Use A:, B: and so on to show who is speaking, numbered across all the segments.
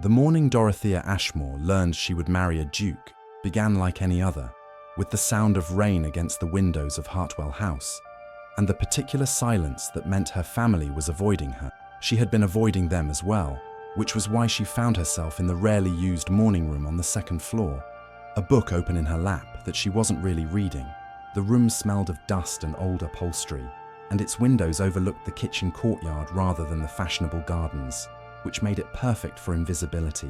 A: The morning Dorothea Ashmore learned she would marry a duke began like any other, with the sound of rain against the windows of Hartwell House, and the particular silence that meant her family was avoiding her. She had been avoiding them as well, which was why she found herself in the rarely used morning room on the second floor, a book open in her lap that she wasn't really reading. The room smelled of dust and old upholstery, and its windows overlooked the kitchen courtyard rather than the fashionable gardens, which made it perfect for invisibility.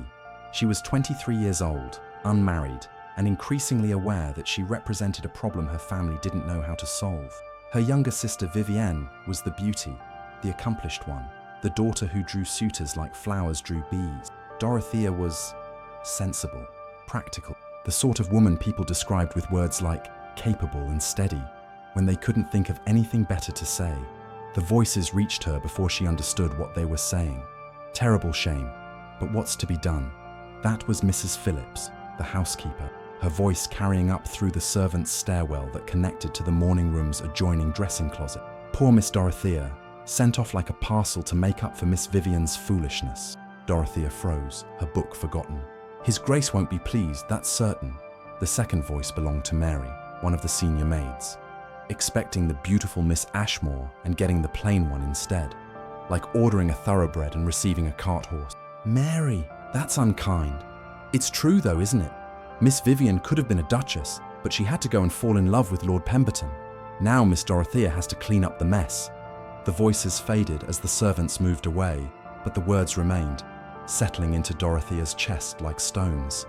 A: She was 23 years old, unmarried, and increasingly aware that she represented a problem her family didn't know how to solve. Her younger sister Vivienne was the beauty, the accomplished one, the daughter who drew suitors like flowers drew bees. Dorothea was sensible, practical, the sort of woman people described with words like capable and steady, when they couldn't think of anything better to say. The voices reached her before she understood what they were saying. Terrible shame, but what's to be done? That was Mrs. Phillips, the housekeeper, her voice carrying up through the servants' stairwell that connected to the morning room's adjoining dressing closet. Poor Miss Dorothea, sent off like a parcel to make up for Miss Vivian's foolishness. Dorothea froze, her book forgotten. His Grace won't be pleased, that's certain. The second voice belonged to Mary, one of the senior maids, expecting the beautiful Miss Ashmore and getting the plain one instead. Like ordering a thoroughbred and receiving a cart horse. Mary, that's unkind. It's true though, isn't it? Miss Vivian could have been a duchess, but she had to go and fall in love with Lord Pemberton. Now Miss Dorothea has to clean up the mess. The voices faded as the servants moved away, but the words remained, settling into Dorothea's chest like stones.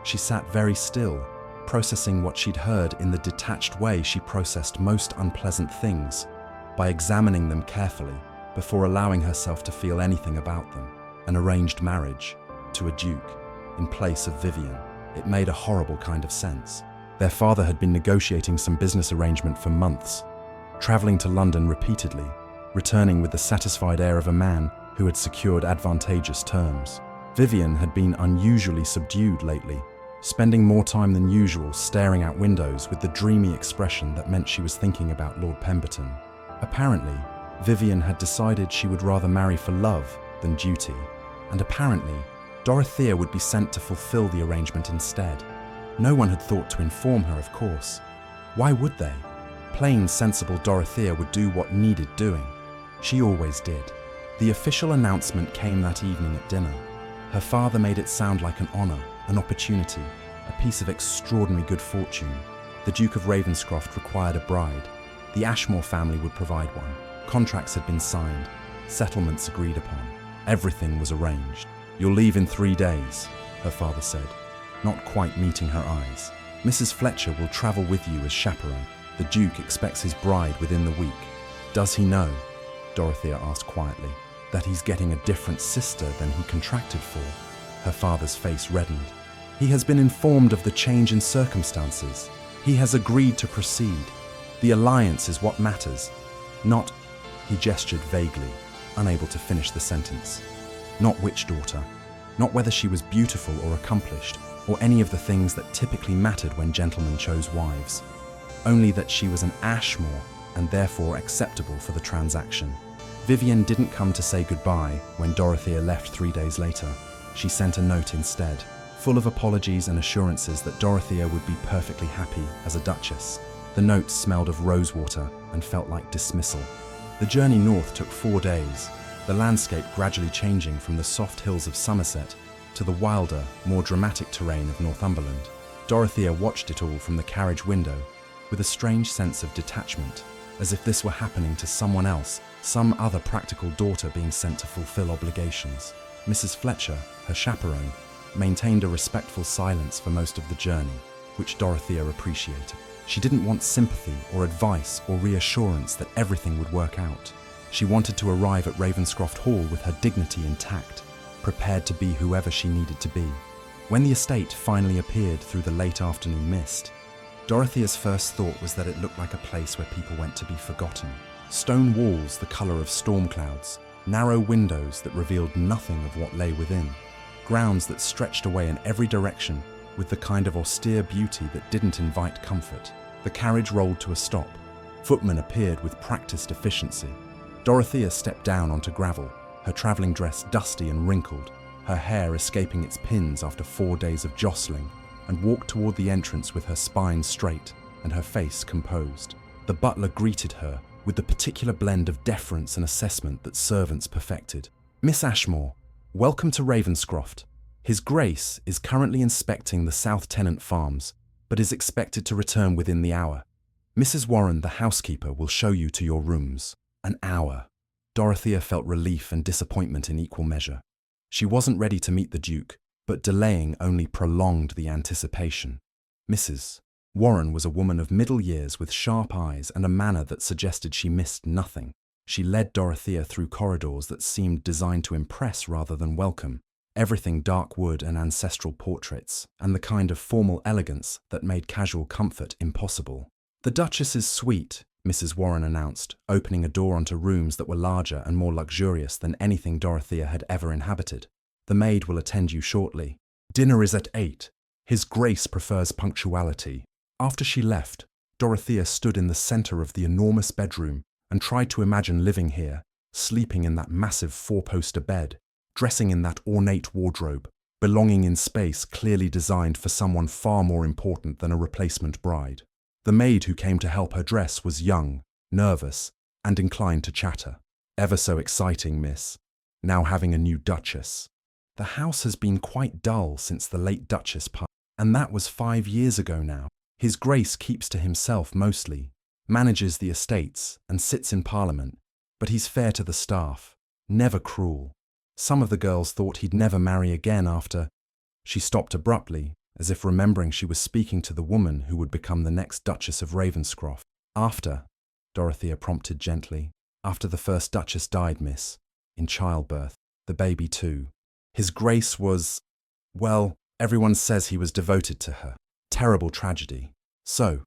A: She sat very still, processing what she'd heard in the detached way she processed most unpleasant things, by examining them carefully before allowing herself to feel anything about them. An arranged marriage to a duke in place of Vivian. It made a horrible kind of sense. Their father had been negotiating some business arrangement for months, traveling to London repeatedly, returning with the satisfied air of a man who had secured advantageous terms. Vivian had been unusually subdued lately, spending more time than usual staring out windows with the dreamy expression that meant she was thinking about Lord Pemberton. Apparently, Vivian had decided she would rather marry for love than duty, and apparently, Dorothea would be sent to fulfill the arrangement instead. No one had thought to inform her, of course. Why would they? Plain, sensible Dorothea would do what needed doing. She always did. The official announcement came that evening at dinner. Her father made it sound like an honor, an opportunity, a piece of extraordinary good fortune. The Duke of Ravenscroft required a bride. The Ashmore family would provide one. Contracts had been signed, settlements agreed upon. Everything was arranged. "You'll leave in 3 days," her father said, not quite meeting her eyes. "Mrs. Fletcher will travel with you as chaperone. The Duke expects his bride within the week." "Does he know," Dorothea asked quietly, "that he's getting a different sister than he contracted for?" Her father's face reddened. "He has been informed of the change in circumstances. He has agreed to proceed. The alliance is what matters, not..." He gestured vaguely, unable to finish the sentence. Not which daughter, not whether she was beautiful or accomplished, or any of the things that typically mattered when gentlemen chose wives. Only that she was an Ashmore and therefore acceptable for the transaction. Vivian didn't come to say goodbye when Dorothea left 3 days later. She sent a note instead, full of apologies and assurances that Dorothea would be perfectly happy as a duchess. The note smelled of rosewater and felt like dismissal. The journey north took 4 days, the landscape gradually changing from the soft hills of Somerset to the wilder, more dramatic terrain of Northumberland. Dorothea watched it all from the carriage window with a strange sense of detachment, as if this were happening to someone else, some other practical daughter being sent to fulfill obligations. Mrs. Fletcher, her chaperone, maintained a respectful silence for most of the journey, which Dorothea appreciated. She didn't want sympathy or advice or reassurance that everything would work out. She wanted to arrive at Ravenscroft Hall with her dignity intact, prepared to be whoever she needed to be. When the estate finally appeared through the late afternoon mist, Dorothea's first thought was that it looked like a place where people went to be forgotten. Stone walls the colour of storm clouds, narrow windows that revealed nothing of what lay within, grounds that stretched away in every direction with the kind of austere beauty that didn't invite comfort. The carriage rolled to a stop. Footmen appeared with practiced efficiency. Dorothea stepped down onto gravel, her travelling dress dusty and wrinkled, her hair escaping its pins after 4 days of jostling, and walked toward the entrance with her spine straight and her face composed. The butler greeted her with the particular blend of deference and assessment that servants perfected. "Miss Ashmore, welcome to Ravenscroft. His Grace is currently inspecting the South Tenant Farms, but is expected to return within the hour. Mrs. Warren, the housekeeper, will show you to your rooms." An hour. Dorothea felt relief and disappointment in equal measure. She wasn't ready to meet the Duke, but delaying only prolonged the anticipation. Mrs. Warren was a woman of middle years with sharp eyes and a manner that suggested she missed nothing. She led Dorothea through corridors that seemed designed to impress rather than welcome, everything dark wood and ancestral portraits, and the kind of formal elegance that made casual comfort impossible. "The Duchess's suite," Mrs. Warren announced, opening a door onto rooms that were larger and more luxurious than anything Dorothea had ever inhabited. "The maid will attend you shortly. Dinner is at 8. His Grace prefers punctuality." After she left, Dorothea stood in the center of the enormous bedroom and tried to imagine living here, sleeping in that massive four-poster bed, dressing in that ornate wardrobe, belonging in space clearly designed for someone far more important than a replacement bride. The maid who came to help her dress was young, nervous, and inclined to chatter. "Ever so exciting, miss. Now having a new Duchess. The house has been quite dull since the late Duchess passed, and that was 5 years ago now. His Grace keeps to himself mostly, manages the estates, and sits in Parliament, but he's fair to the staff, never cruel. Some of the girls thought he'd never marry again after—" She stopped abruptly, as if remembering she was speaking to the woman who would become the next Duchess of Ravenscroft. "After," Dorothea prompted gently. "After the first Duchess died, miss, in childbirth, the baby too. His Grace was—well, everyone says he was devoted to her. Terrible tragedy. So,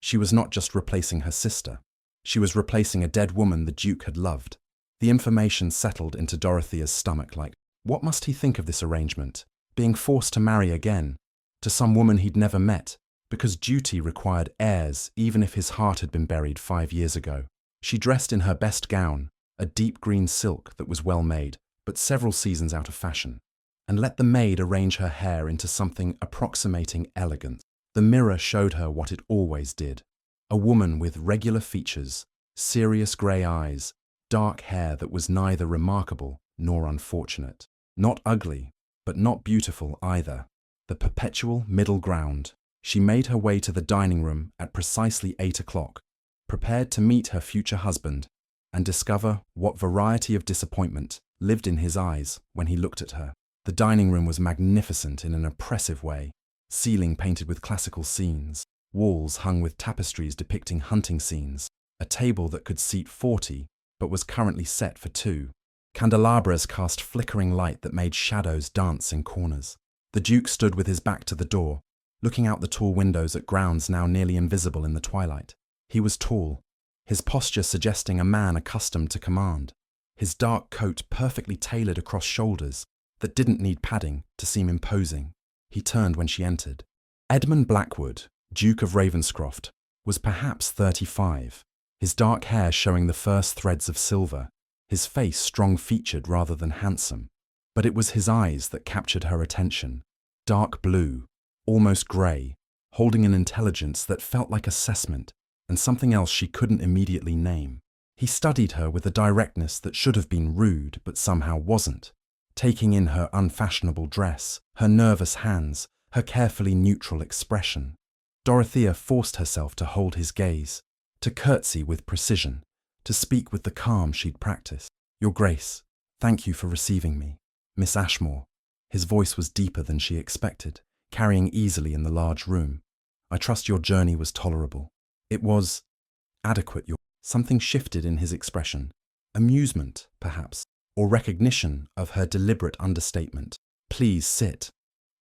A: she was not just replacing her sister. She was replacing a dead woman the Duke had loved." The information settled into Dorothea's stomach like, what must he think of this arrangement? Being forced to marry again, to some woman he'd never met, because duty required heirs even if his heart had been buried 5 years ago. She dressed in her best gown, a deep green silk that was well made, but several seasons out of fashion, and let the maid arrange her hair into something approximating elegance. The mirror showed her what it always did. A woman with regular features, serious grey eyes, dark hair that was neither remarkable nor unfortunate. Not ugly, but not beautiful either. The perpetual middle ground. She made her way to the dining room at precisely 8 o'clock, prepared to meet her future husband and discover what variety of disappointment lived in his eyes when he looked at her. The dining room was magnificent in an oppressive way. Ceiling painted with classical scenes, walls hung with tapestries depicting hunting scenes, a table that could seat 40 but was currently set for 2. Candelabras cast flickering light that made shadows dance in corners. The Duke stood with his back to the door, looking out the tall windows at grounds now nearly invisible in the twilight. He was tall, his posture suggesting a man accustomed to command, his dark coat perfectly tailored across shoulders that didn't need padding to seem imposing. He turned when she entered. Edmund Blackwood, Duke of Ravenscroft, was perhaps 35, his dark hair showing the first threads of silver, his face strong-featured rather than handsome. But it was his eyes that captured her attention, dark blue, almost grey, holding an intelligence that felt like assessment and something else she couldn't immediately name. He studied her with a directness that should have been rude but somehow wasn't, taking in her unfashionable dress, her nervous hands, her carefully neutral expression. Dorothea forced herself to hold his gaze, to curtsy with precision, to speak with the calm she'd practiced. "Your Grace, thank you for receiving me. Miss Ashmore." His voice was deeper than she expected, carrying easily in the large room. "I trust your journey was tolerable." "It was adequate." Something shifted in his expression. Amusement, perhaps, or recognition of her deliberate understatement. "Please sit.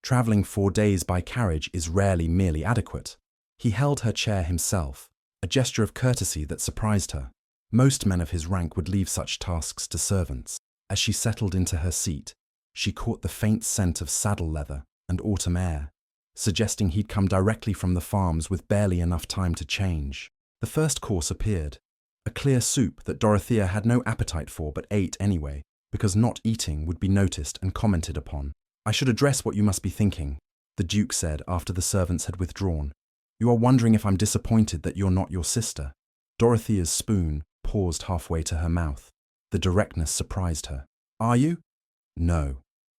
A: Travelling 4 days by carriage is rarely merely adequate." He held her chair himself, a gesture of courtesy that surprised her. Most men of his rank would leave such tasks to servants. As she settled into her seat, she caught the faint scent of saddle leather and autumn air, suggesting he'd come directly from the farms with barely enough time to change. The first course appeared, a clear soup that Dorothea had no appetite for but ate anyway. because not eating would be noticed and commented upon. I should address what you must be thinking, the Duke said after the servants had withdrawn. You are wondering if I'm disappointed that you're not your sister. Dorothea's spoon paused halfway to her mouth. The directness surprised her. Are you? No.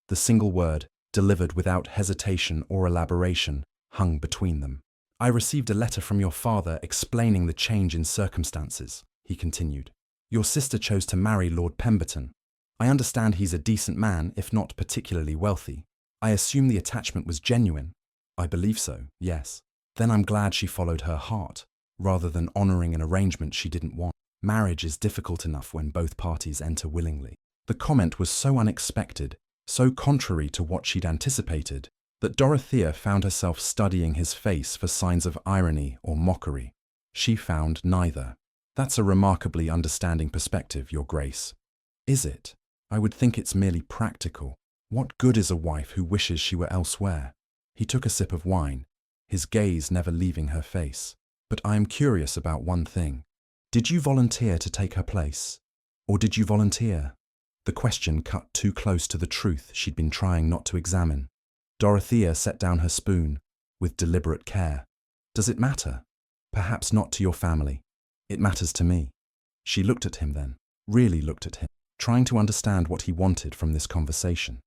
A: The single word, delivered without hesitation or elaboration, hung between them. I received a letter from your father explaining the change in circumstances, he continued. Your sister chose to marry Lord Pemberton. I understand he's a decent man, if not particularly wealthy. I assume the attachment was genuine. I believe so, yes. Then I'm glad she followed her heart, rather than honouring an arrangement she didn't want. Marriage is difficult enough when both parties enter willingly. The comment was so unexpected, so contrary to what she'd anticipated, that Dorothea found herself studying his face for signs of irony or mockery. She found neither. That's a remarkably understanding perspective, Your Grace. Is it? I would think it's merely practical. What good is a wife who wishes she were elsewhere? He took a sip of wine, his gaze never leaving her face. But I am curious about one thing. Did you volunteer to take her place? Or did you volunteer? The question cut too close to the truth she'd been trying not to examine. Dorothea set down her spoon, with deliberate care. Does it matter? Perhaps not to your family. It matters to me. She looked at him then, really looked at him, trying to understand what he wanted from this conversation.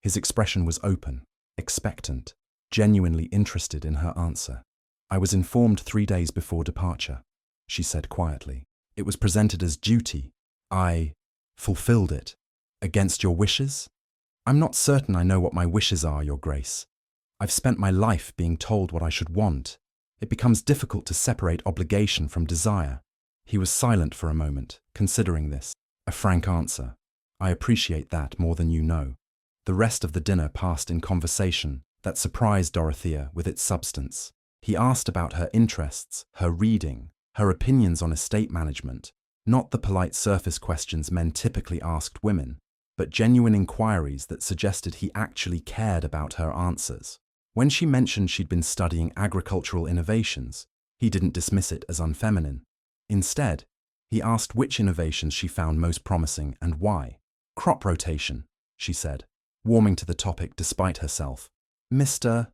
A: His expression was open, expectant, genuinely interested in her answer. I was informed 3 days before departure, she said quietly. It was presented as duty. I fulfilled it. Against your wishes? I'm not certain I know what my wishes are, Your Grace. I've spent my life being told what I should want. It becomes difficult to separate obligation from desire. He was silent for a moment, considering this. A frank answer. I appreciate that more than you know. The rest of the dinner passed in conversation that surprised Dorothea with its substance. He asked about her interests, her reading, her opinions on estate management, not the polite surface questions men typically asked women, but genuine inquiries that suggested he actually cared about her answers. When she mentioned she'd been studying agricultural innovations, he didn't dismiss it as unfeminine. Instead, he asked which innovations she found most promising and why. Crop rotation, she said, warming to the topic despite herself. Mr.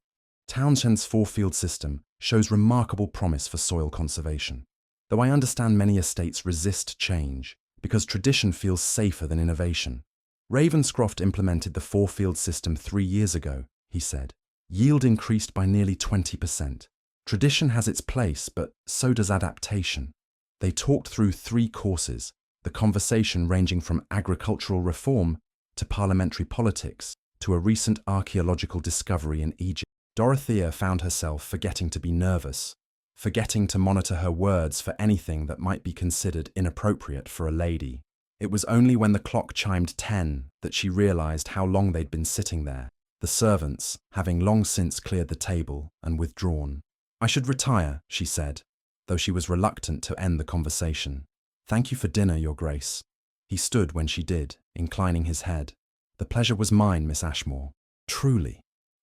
A: Townshend's four-field system shows remarkable promise for soil conservation, though I understand many estates resist change because tradition feels safer than innovation. Ravenscroft implemented the four-field system 3 years ago, he said. Yield increased by nearly 20%. Tradition has its place, but so does adaptation. They talked through 3 courses, the conversation ranging from agricultural reform to parliamentary politics to a recent archaeological discovery in Egypt. Dorothea found herself forgetting to be nervous, forgetting to monitor her words for anything that might be considered inappropriate for a lady. It was only when the clock chimed 10 that she realized how long they'd been sitting there, the servants having long since cleared the table and withdrawn. I should retire, she said, though she was reluctant to end the conversation. Thank you for dinner, Your Grace. He stood when she did, inclining his head. The pleasure was mine, Miss Ashmore. Truly.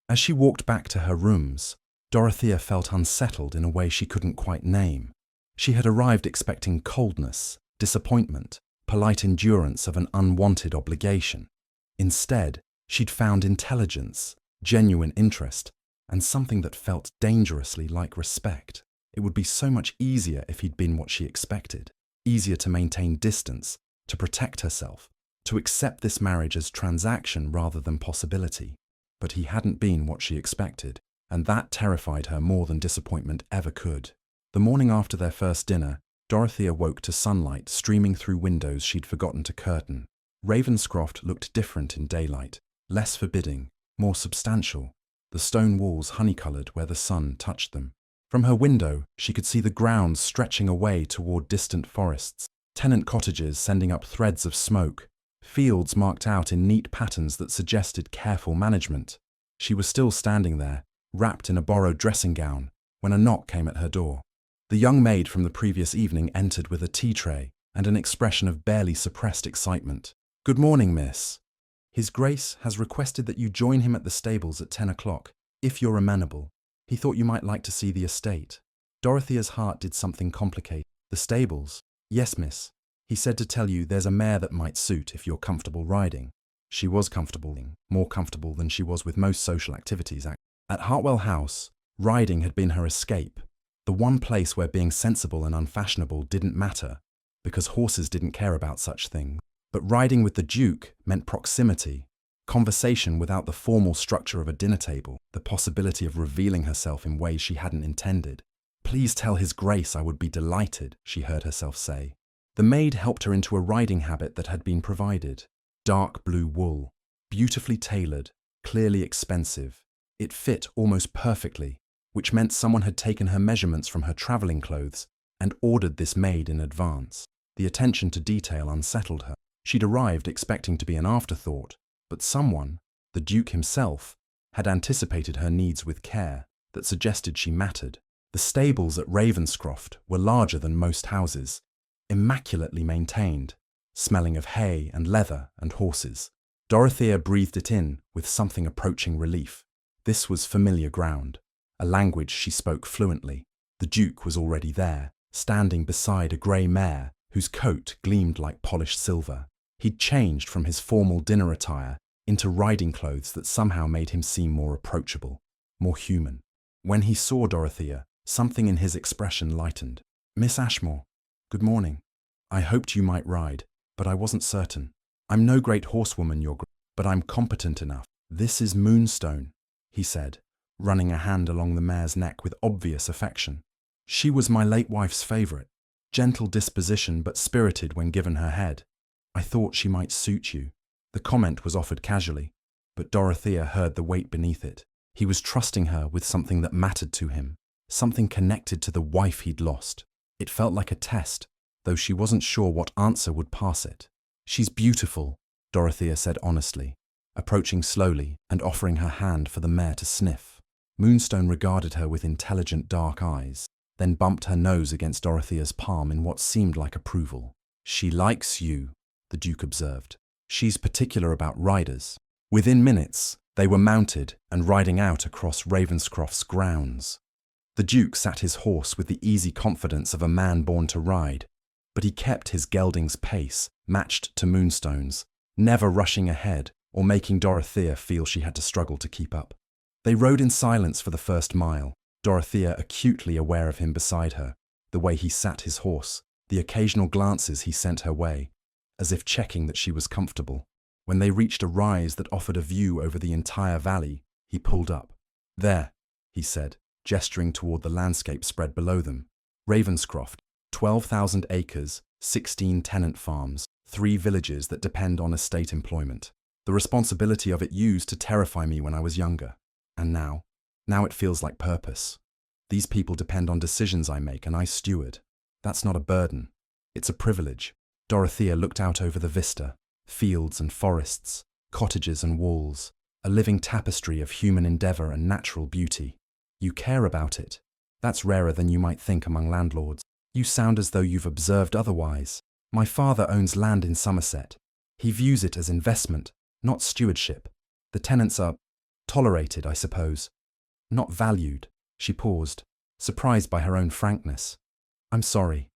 A: As she walked back to her rooms, Dorothea felt unsettled in a way she couldn't quite name. She had arrived expecting coldness, disappointment, polite endurance of an unwanted obligation. Instead, she'd found intelligence, genuine interest, and something that felt dangerously like respect. It would be so much easier if he'd been what she expected, easier to maintain distance, to protect herself, to accept this marriage as transaction rather than possibility. But he hadn't been what she expected, and that terrified her more than disappointment ever could. The morning after their first dinner, Dorothea woke to sunlight streaming through windows she'd forgotten to curtain. Ravenscroft looked different in daylight, less forbidding, more substantial, the stone walls honey-coloured where the sun touched them. From her window, she could see the grounds stretching away toward distant forests, tenant cottages sending up threads of smoke, fields marked out in neat patterns that suggested careful management. She was still standing there, wrapped in a borrowed dressing gown, when a knock came at her door. The young maid from the previous evening entered with a tea tray and an expression of barely suppressed excitement. Good morning, miss. His Grace has requested that you join him at the stables at 10 o'clock, if you're amenable. He thought you might like to see the estate. Dorothea's heart did something complicated. The stables? Yes, miss. He said to tell you there's a mare that might suit if you're comfortable riding. She was comfortable, more comfortable than she was with most social activities. At Hartwell House, riding had been her escape, the one place where being sensible and unfashionable didn't matter, because horses didn't care about such things. But riding with the Duke meant proximity, conversation without the formal structure of a dinner table, the possibility of revealing herself in ways she hadn't intended. "Please tell His Grace I would be delighted," she heard herself say. The maid helped her into a riding habit that had been provided. Dark blue wool, beautifully tailored, clearly expensive. It fit almost perfectly, which meant someone had taken her measurements from her travelling clothes and ordered this made in advance. The attention to detail unsettled her. She'd arrived expecting to be an afterthought, but someone, the Duke himself, had anticipated her needs with care that suggested she mattered. The stables at Ravenscroft were larger than most houses, immaculately maintained, smelling of hay and leather and horses. Dorothea breathed it in with something approaching relief. This was familiar ground, a language she spoke fluently. The Duke was already there, standing beside a grey mare whose coat gleamed like polished silver. He'd changed from his formal dinner attire into riding clothes that somehow made him seem more approachable, more human. When he saw Dorothea, something in his expression lightened. "Miss Ashmore, good morning. I hoped you might ride, but I wasn't certain. I'm no great horsewoman, but I'm competent enough." "This is Moonstone," he said, running a hand along the mare's neck with obvious affection. "She was my late wife's favourite, gentle disposition but spirited when given her head. I thought she might suit you." The comment was offered casually, but Dorothea heard the weight beneath it. He was trusting her with something that mattered to him, something connected to the wife he'd lost. It felt like a test, though she wasn't sure what answer would pass it. "She's beautiful," Dorothea said honestly, approaching slowly and offering her hand for the mare to sniff. Moonstone regarded her with intelligent dark eyes, then bumped her nose against Dorothea's palm in what seemed like approval. "She likes you," the Duke observed. "She's particular about riders." Within minutes, they were mounted and riding out across Ravenscroft's grounds. The Duke sat his horse with the easy confidence of a man born to ride, but he kept his gelding's pace matched to Moonstone's, never rushing ahead or making Dorothea feel she had to struggle to keep up. They rode in silence for the first mile, Dorothea acutely aware of him beside her, the way he sat his horse, the occasional glances he sent her way, as if checking that she was comfortable. When they reached a rise that offered a view over the entire valley, he pulled up. "There," he said, gesturing toward the landscape spread below them. "Ravenscroft, 12,000 acres, 16 tenant farms, 3 villages that depend on estate employment. The responsibility of it used to terrify me when I was younger. And now it feels like purpose. These people depend on decisions I make and I steward. That's not a burden. It's a privilege." Dorothea looked out over the vista, fields and forests, cottages and walls, a living tapestry of human endeavour and natural beauty. "You care about it. That's rarer than you might think among landlords. You sound as though you've observed otherwise. My father owns land in Somerset. He views it as investment, not stewardship. The tenants are tolerated, I suppose. Not valued." She paused, surprised by her own frankness. "I'm sorry.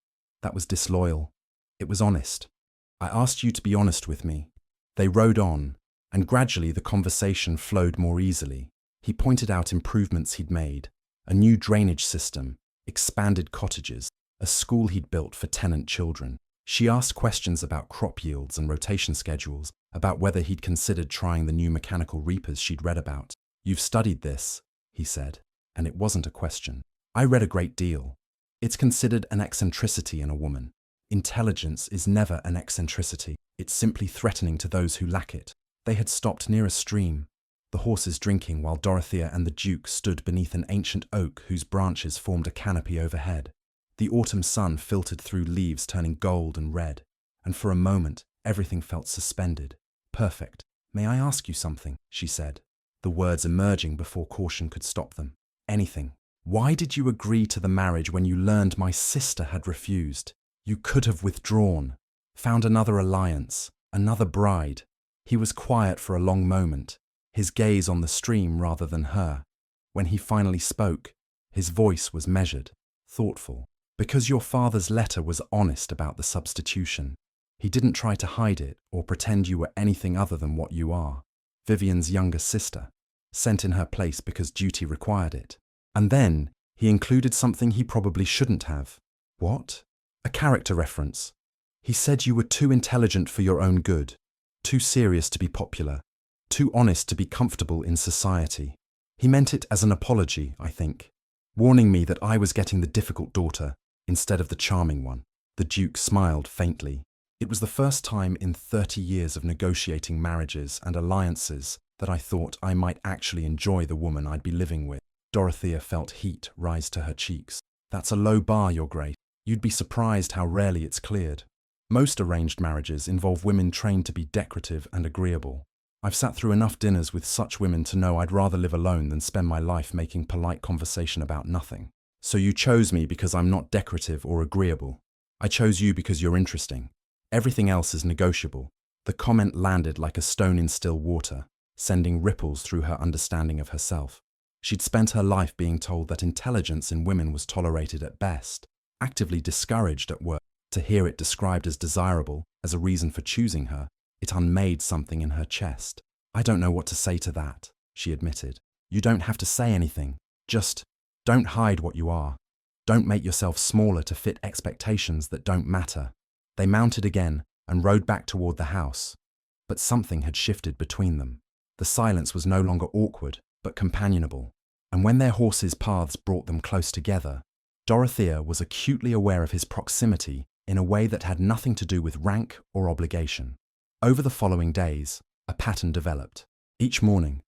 A: That was disloyal. It was honest. I asked you to be honest with me." They rode on, and gradually the conversation flowed more easily. He pointed out improvements he'd made, a new drainage system, expanded cottages, a school he'd built for tenant children. She asked questions about crop yields and rotation schedules, about whether he'd considered trying the new mechanical reapers she'd read about. "You've studied this," he said, and it wasn't a question. "I read a great deal. It's considered an eccentricity in a woman. Intelligence is never an eccentricity. It's simply threatening to those who lack it." They had stopped near a stream, the horses drinking while Dorothea and the Duke stood beneath an ancient oak whose branches formed a canopy overhead. The autumn sun filtered through leaves turning gold and red, and for a moment everything felt suspended, perfect. "May I ask you something?" she said, the words emerging before caution could stop them. "Anything. Why did you agree to the marriage when you learned my sister had refused? You could have withdrawn, found another alliance, another bride." He was quiet for a long moment, his gaze on the stream rather than her. When he finally spoke, his voice was measured, thoughtful. Because your father's letter was honest about the substitution. He didn't try to hide it or pretend you were anything other than what you are, Vivian's younger sister, sent in her place because duty required it. And then he included something he probably shouldn't have. What? A character reference. He said you were too intelligent for your own good, too serious to be popular, too honest to be comfortable in society. He meant it as an apology, I think, warning me that I was getting the difficult daughter instead of the charming one. The Duke smiled faintly. It was the first time in 30 years of negotiating marriages and alliances that I thought I might actually enjoy the woman I'd be living with. Dorothea felt heat rise to her cheeks. That's a low bar, Your Grace. You'd be surprised how rarely it's cleared. Most arranged marriages involve women trained to be decorative and agreeable. I've sat through enough dinners with such women to know I'd rather live alone than spend my life making polite conversation about nothing. So you chose me because I'm not decorative or agreeable. I chose you because you're interesting. Everything else is negotiable. The comment landed like a stone in still water, sending ripples through her understanding of herself. She'd spent her life being told that intelligence in women was tolerated at best, actively discouraged at worst. To hear it described as desirable, as a reason for choosing her, it unmade something in her chest. I don't know what to say to that, she admitted. You don't have to say anything. Just don't hide what you are. Don't make yourself smaller to fit expectations that don't matter. They mounted again and rode back toward the house. But something had shifted between them. The silence was no longer awkward, but companionable. And when their horses' paths brought them close together, Dorothea was acutely aware of his proximity in a way that had nothing to do with rank or obligation. Over the following days, a pattern developed. Each morning,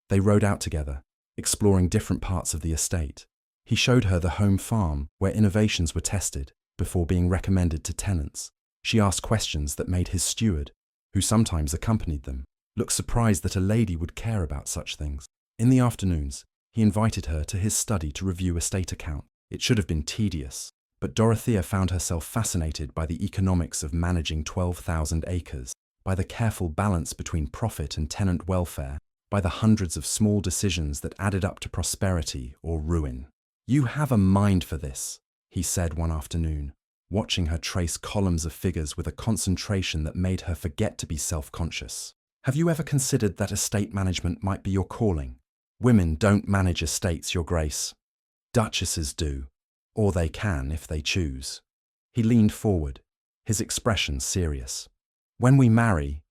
A: they rode out together, exploring different parts of the estate. He showed her the home farm where innovations were tested before being recommended to tenants. She asked questions that made his steward, who sometimes accompanied them, look surprised that a lady would care about such things. In the afternoons, he invited her to his study to review estate accounts. It should have been tedious, but Dorothea found herself fascinated by the economics of managing 12,000 acres, by the careful balance between profit and tenant welfare, by the hundreds of small decisions that added up to prosperity or ruin. You have a mind for this, he said one afternoon, watching her trace columns of figures with a concentration that made her forget to be self-conscious. Have you ever considered that estate management might be your calling? Women don't manage estates, Your Grace. Duchesses do, or they can if they choose. He leaned forward, his expression serious. When we marry,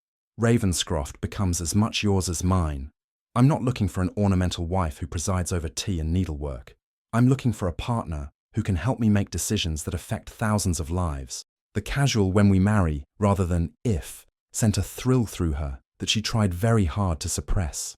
A: Ravenscroft becomes as much yours as mine. I'm not looking for an ornamental wife who presides over tea and needlework. I'm looking for a partner who can help me make decisions that affect thousands of lives. The casual "when we marry" rather than "if" sent a thrill through her that she tried very hard to suppress.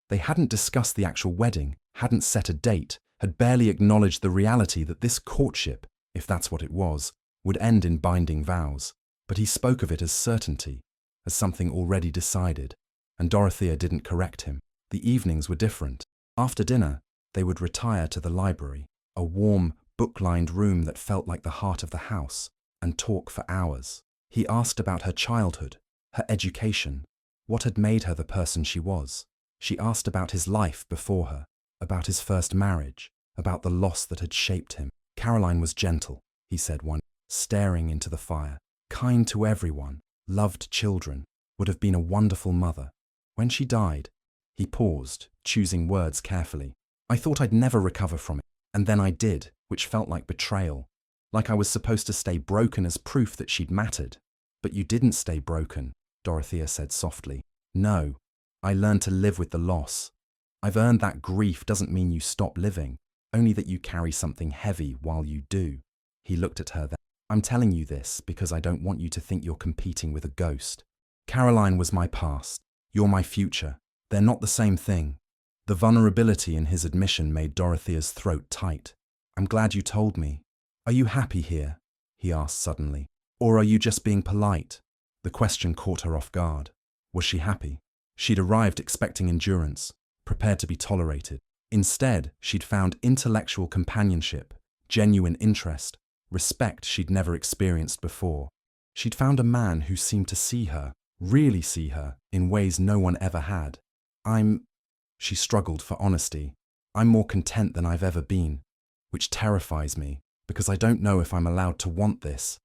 A: They hadn't discussed the actual wedding, hadn't set a date, had barely acknowledged the reality that this courtship, if that's what it was, would end in binding vows. But he spoke of it as certainty, as something already decided, and Dorothea didn't correct him. The evenings were different. After dinner, they would retire to the library, a warm, book-lined room that felt like the heart of the house, and talk for hours. He asked about her childhood, her education, what had made her the person she was. She asked about his life before her, about his first marriage, about the loss that had shaped him. Caroline was gentle, he said one, staring into the fire, kind to everyone, loved children, would have been a wonderful mother. When she died, he paused, choosing words carefully. I thought I'd never recover from it, and then I did, which felt like betrayal, like I was supposed to stay broken as proof that she'd mattered. But you didn't stay broken, Dorothea said softly. No, I learned to live with the loss. I've earned that grief doesn't mean you stop living, only that you carry something heavy while you do. He looked at her then. I'm telling you this because I don't want you to think you're competing with a ghost. Caroline was my past. You're my future. They're not the same thing. The vulnerability in his admission made Dorothea's throat tight. I'm glad you told me. Are you happy here? He asked suddenly. Or are you just being polite? The question caught her off guard. Was she happy? She'd arrived expecting endurance, prepared to be tolerated. Instead, she'd found intellectual companionship, genuine interest, respect she'd never experienced before. She'd found a man who seemed to see her, really see her, in ways no one ever had. She struggled for honesty. I'm more content than I've ever been, which terrifies me. Because I don't know if I'm allowed to want this.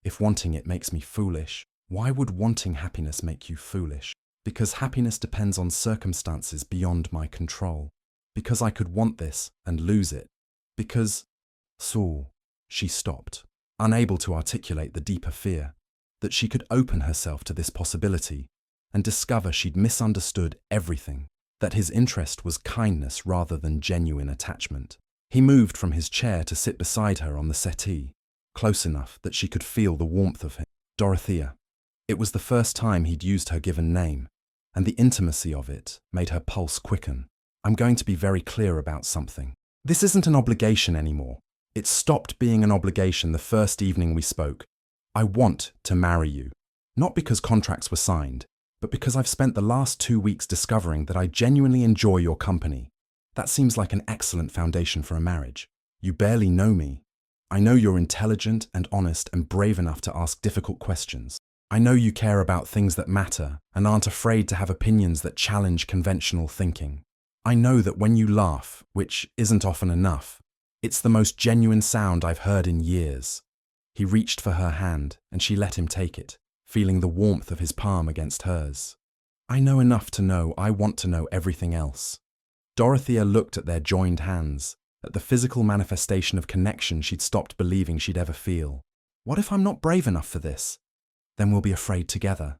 A: If wanting it makes me foolish, why would wanting happiness make you foolish? Because happiness depends on circumstances beyond my control. Because I could want this and lose it. Because... Saul, she stopped, unable to articulate the deeper fear, that she could open herself to this possibility and discover she'd misunderstood everything, that his interest was kindness rather than genuine attachment. He moved from his chair to sit beside her on the settee, close enough that she could feel the warmth of him. Dorothea. It was the first time he'd used her given name, and the intimacy of it made her pulse quicken. I'm going to be very clear about something. This isn't an obligation anymore. It stopped being an obligation the first evening we spoke. I want to marry you. Not because contracts were signed, but because I've spent the last 2 weeks discovering that I genuinely enjoy your company. That seems like an excellent foundation for a marriage. You barely know me. I know you're intelligent and honest and brave enough to ask difficult questions. I know you care about things that matter and aren't afraid to have opinions that challenge conventional thinking. I know that when you laugh, which isn't often enough, it's the most genuine sound I've heard in years. He reached for her hand and she let him take it, feeling the warmth of his palm against hers. I know enough to know I want to know everything else. Dorothea looked at their joined hands, at the physical manifestation of connection she'd stopped believing she'd ever feel. What if I'm not brave enough for this? Then we'll be afraid together.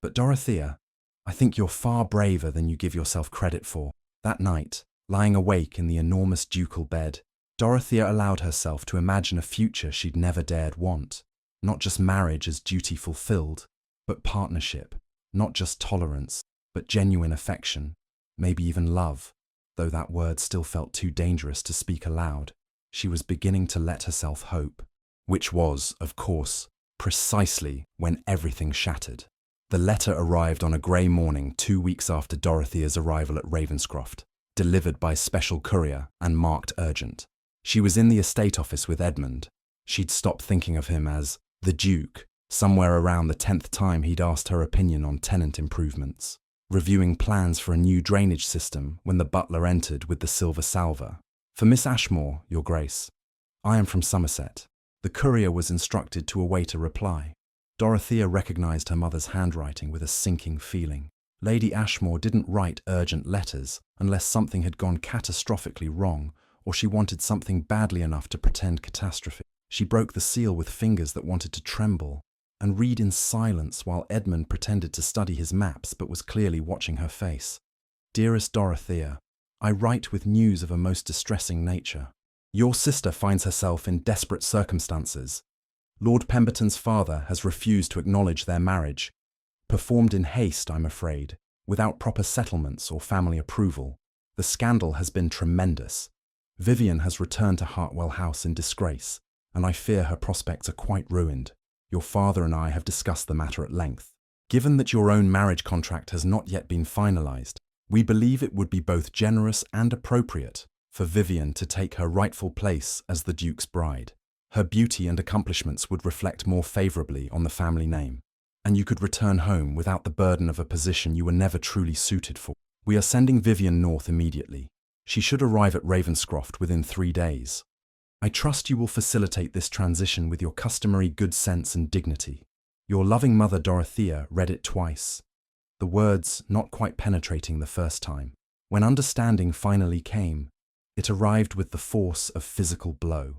A: But Dorothea, I think you're far braver than you give yourself credit for. That night, lying awake in the enormous ducal bed, Dorothea allowed herself to imagine a future she'd never dared want. Not just marriage as duty fulfilled, but partnership. Not just tolerance, but genuine affection, maybe even love. Though that word still felt too dangerous to speak aloud, she was beginning to let herself hope. Which was, of course, precisely when everything shattered. The letter arrived on a grey morning 2 weeks after Dorothea's arrival at Ravenscroft, delivered by special courier and marked urgent. She was in the estate office with Edmund. She'd stopped thinking of him as the Duke, somewhere around the 10th time he'd asked her opinion on tenant improvements, reviewing plans for a new drainage system when the butler entered with the silver salver. For Miss Ashmore, Your Grace. I am from Somerset. The courier was instructed to await a reply. Dorothea recognised her mother's handwriting with a sinking feeling. Lady Ashmore didn't write urgent letters unless something had gone catastrophically wrong or she wanted something badly enough to pretend catastrophe. She broke the seal with fingers that wanted to tremble and read in silence while Edmund pretended to study his maps but was clearly watching her face. Dearest Dorothea, I write with news of a most distressing nature. Your sister finds herself in desperate circumstances. Lord Pemberton's father has refused to acknowledge their marriage, performed in haste, I'm afraid, without proper settlements or family approval. The scandal has been tremendous. Vivian has returned to Hartwell House in disgrace, and I fear her prospects are quite ruined. Your father and I have discussed the matter at length. Given that your own marriage contract has not yet been finalised, we believe it would be both generous and appropriate for Vivian to take her rightful place as the Duke's bride. Her beauty and accomplishments would reflect more favourably on the family name, and you could return home without the burden of a position you were never truly suited for. We are sending Vivian north immediately. She should arrive at Ravenscroft within 3 days. I trust you will facilitate this transition with your customary good sense and dignity. Your loving mother Dorothea read it twice, the words not quite penetrating the first time. When understanding finally came, it arrived with the force of physical blow.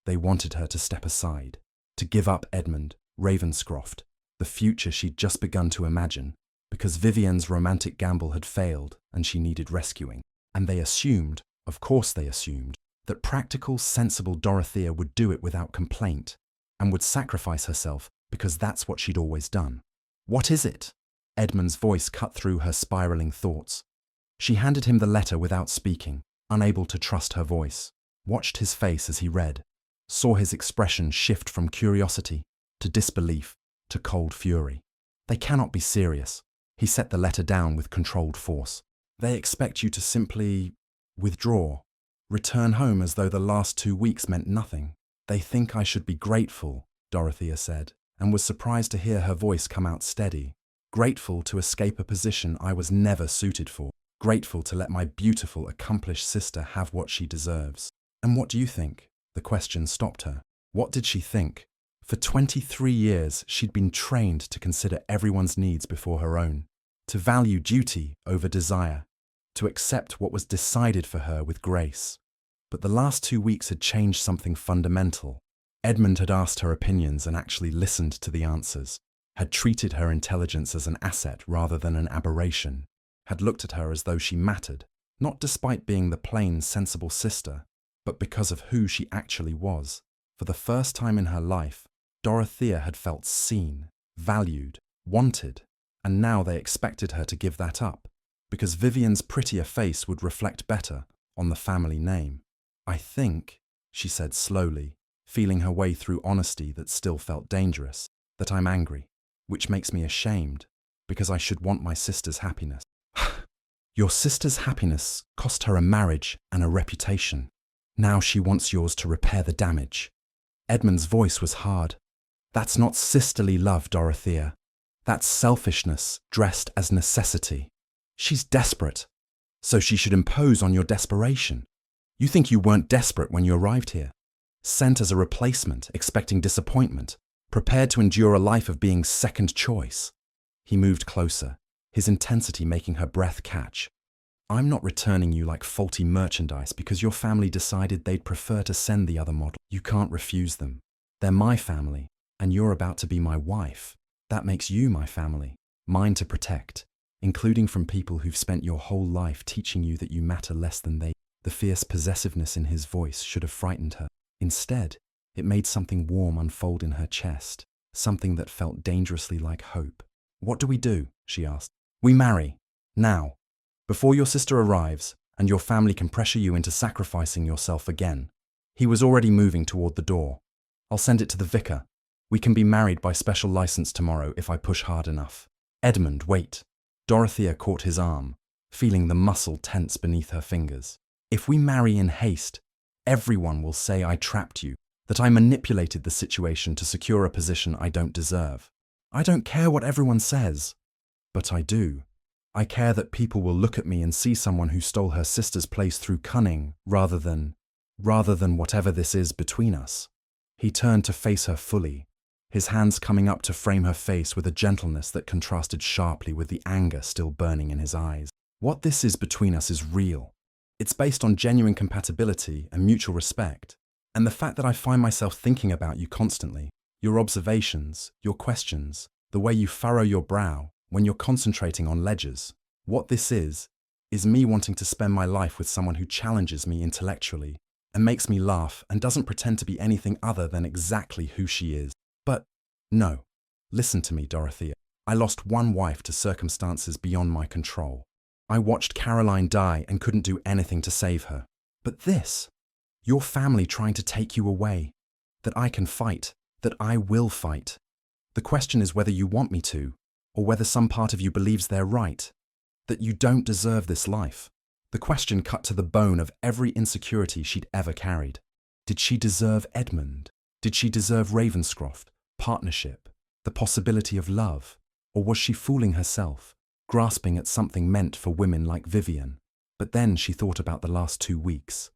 A: They wanted her to step aside, to give up Edmund, Ravenscroft, the future she'd just begun to imagine, because Vivian's romantic gamble had failed and she needed rescuing. And they assumed, of course they assumed, that practical, sensible Dorothea would do it without complaint and would sacrifice herself because that's what she'd always done. What is it? Edmund's voice cut through her spiralling thoughts. She handed him the letter without speaking, unable to trust her voice, watched his face as he read, saw his expression shift from curiosity to disbelief to cold fury. They cannot be serious. He set the letter down with controlled force. They expect you to simply withdraw, return home as though the last 2 weeks meant nothing. They think I should be grateful, Dorothea said, and was surprised to hear her voice come out steady. Grateful to escape a position I was never suited for. Grateful to let my beautiful, accomplished sister have what she deserves. And what do you think? The question stopped her. What did she think? For 23 years, she'd been trained to consider everyone's needs before her own, to value duty over desire, to accept what was decided for her with grace. But the last 2 weeks had changed something fundamental. Edmund had asked her opinions and actually listened to the answers, had treated her intelligence as an asset rather than an aberration, had looked at her as though she mattered, not despite being the plain, sensible sister, but because of who she actually was. For the first time in her life, Dorothea had felt seen, valued, wanted, and now they expected her to give that up, because Vivian's prettier face would reflect better on the family name. "I think," she said slowly, feeling her way through honesty that still felt dangerous, "that I'm angry, which makes me ashamed, because I should want my sister's happiness." "Your sister's happiness cost her a marriage and a reputation. Now she wants yours to repair the damage." Edmund's voice was hard. "That's not sisterly love, Dorothea. That's selfishness dressed as necessity. She's desperate, so she should impose on your desperation. You think you weren't desperate when you arrived here? Sent as a replacement, expecting disappointment, prepared to endure a life of being second choice." He moved closer, his intensity making her breath catch. "I'm not returning you like faulty merchandise because your family decided they'd prefer to send the other model. You can't refuse them. They're my family, and you're about to be my wife. That makes you my family, mine to protect, including from people who've spent your whole life teaching you that you matter less than they." The fierce possessiveness in his voice should have frightened her. Instead, it made something warm unfold in her chest, something that felt dangerously like hope. "What do we do?" she asked. "We marry. Now. Before your sister arrives, and your family can pressure you into sacrificing yourself again." He was already moving toward the door. "I'll send it to the vicar. We can be married by special license tomorrow if I push hard enough." "Edmund, wait." Dorothea caught his arm, feeling the muscle tense beneath her fingers. "If we marry in haste, everyone will say I trapped you, that I manipulated the situation to secure a position I don't deserve. I don't care what everyone says, but I do. I care that people will look at me and see someone who stole her sister's place through cunning rather than whatever this is between us." He turned to face her fully, his hands coming up to frame her face with a gentleness that contrasted sharply with the anger still burning in his eyes. "What this is between us is real. It's based on genuine compatibility and mutual respect. And the fact that I find myself thinking about you constantly, your observations, your questions, the way you furrow your brow when you're concentrating on ledgers. What this is me wanting to spend my life with someone who challenges me intellectually and makes me laugh and doesn't pretend to be anything other than exactly who she is. But no, listen to me, Dorothea. I lost one wife to circumstances beyond my control. I watched Caroline die and couldn't do anything to save her. But this, your family trying to take you away, that I can fight, that I will fight. The question is whether you want me to, or whether some part of you believes they're right, that you don't deserve this life." The question cut to the bone of every insecurity she'd ever carried. Did she deserve Edmund? Did she deserve Ravenscroft, partnership, the possibility of love? Or was she fooling herself, grasping at something meant for women like Vivian? But then she thought about the last 2 weeks.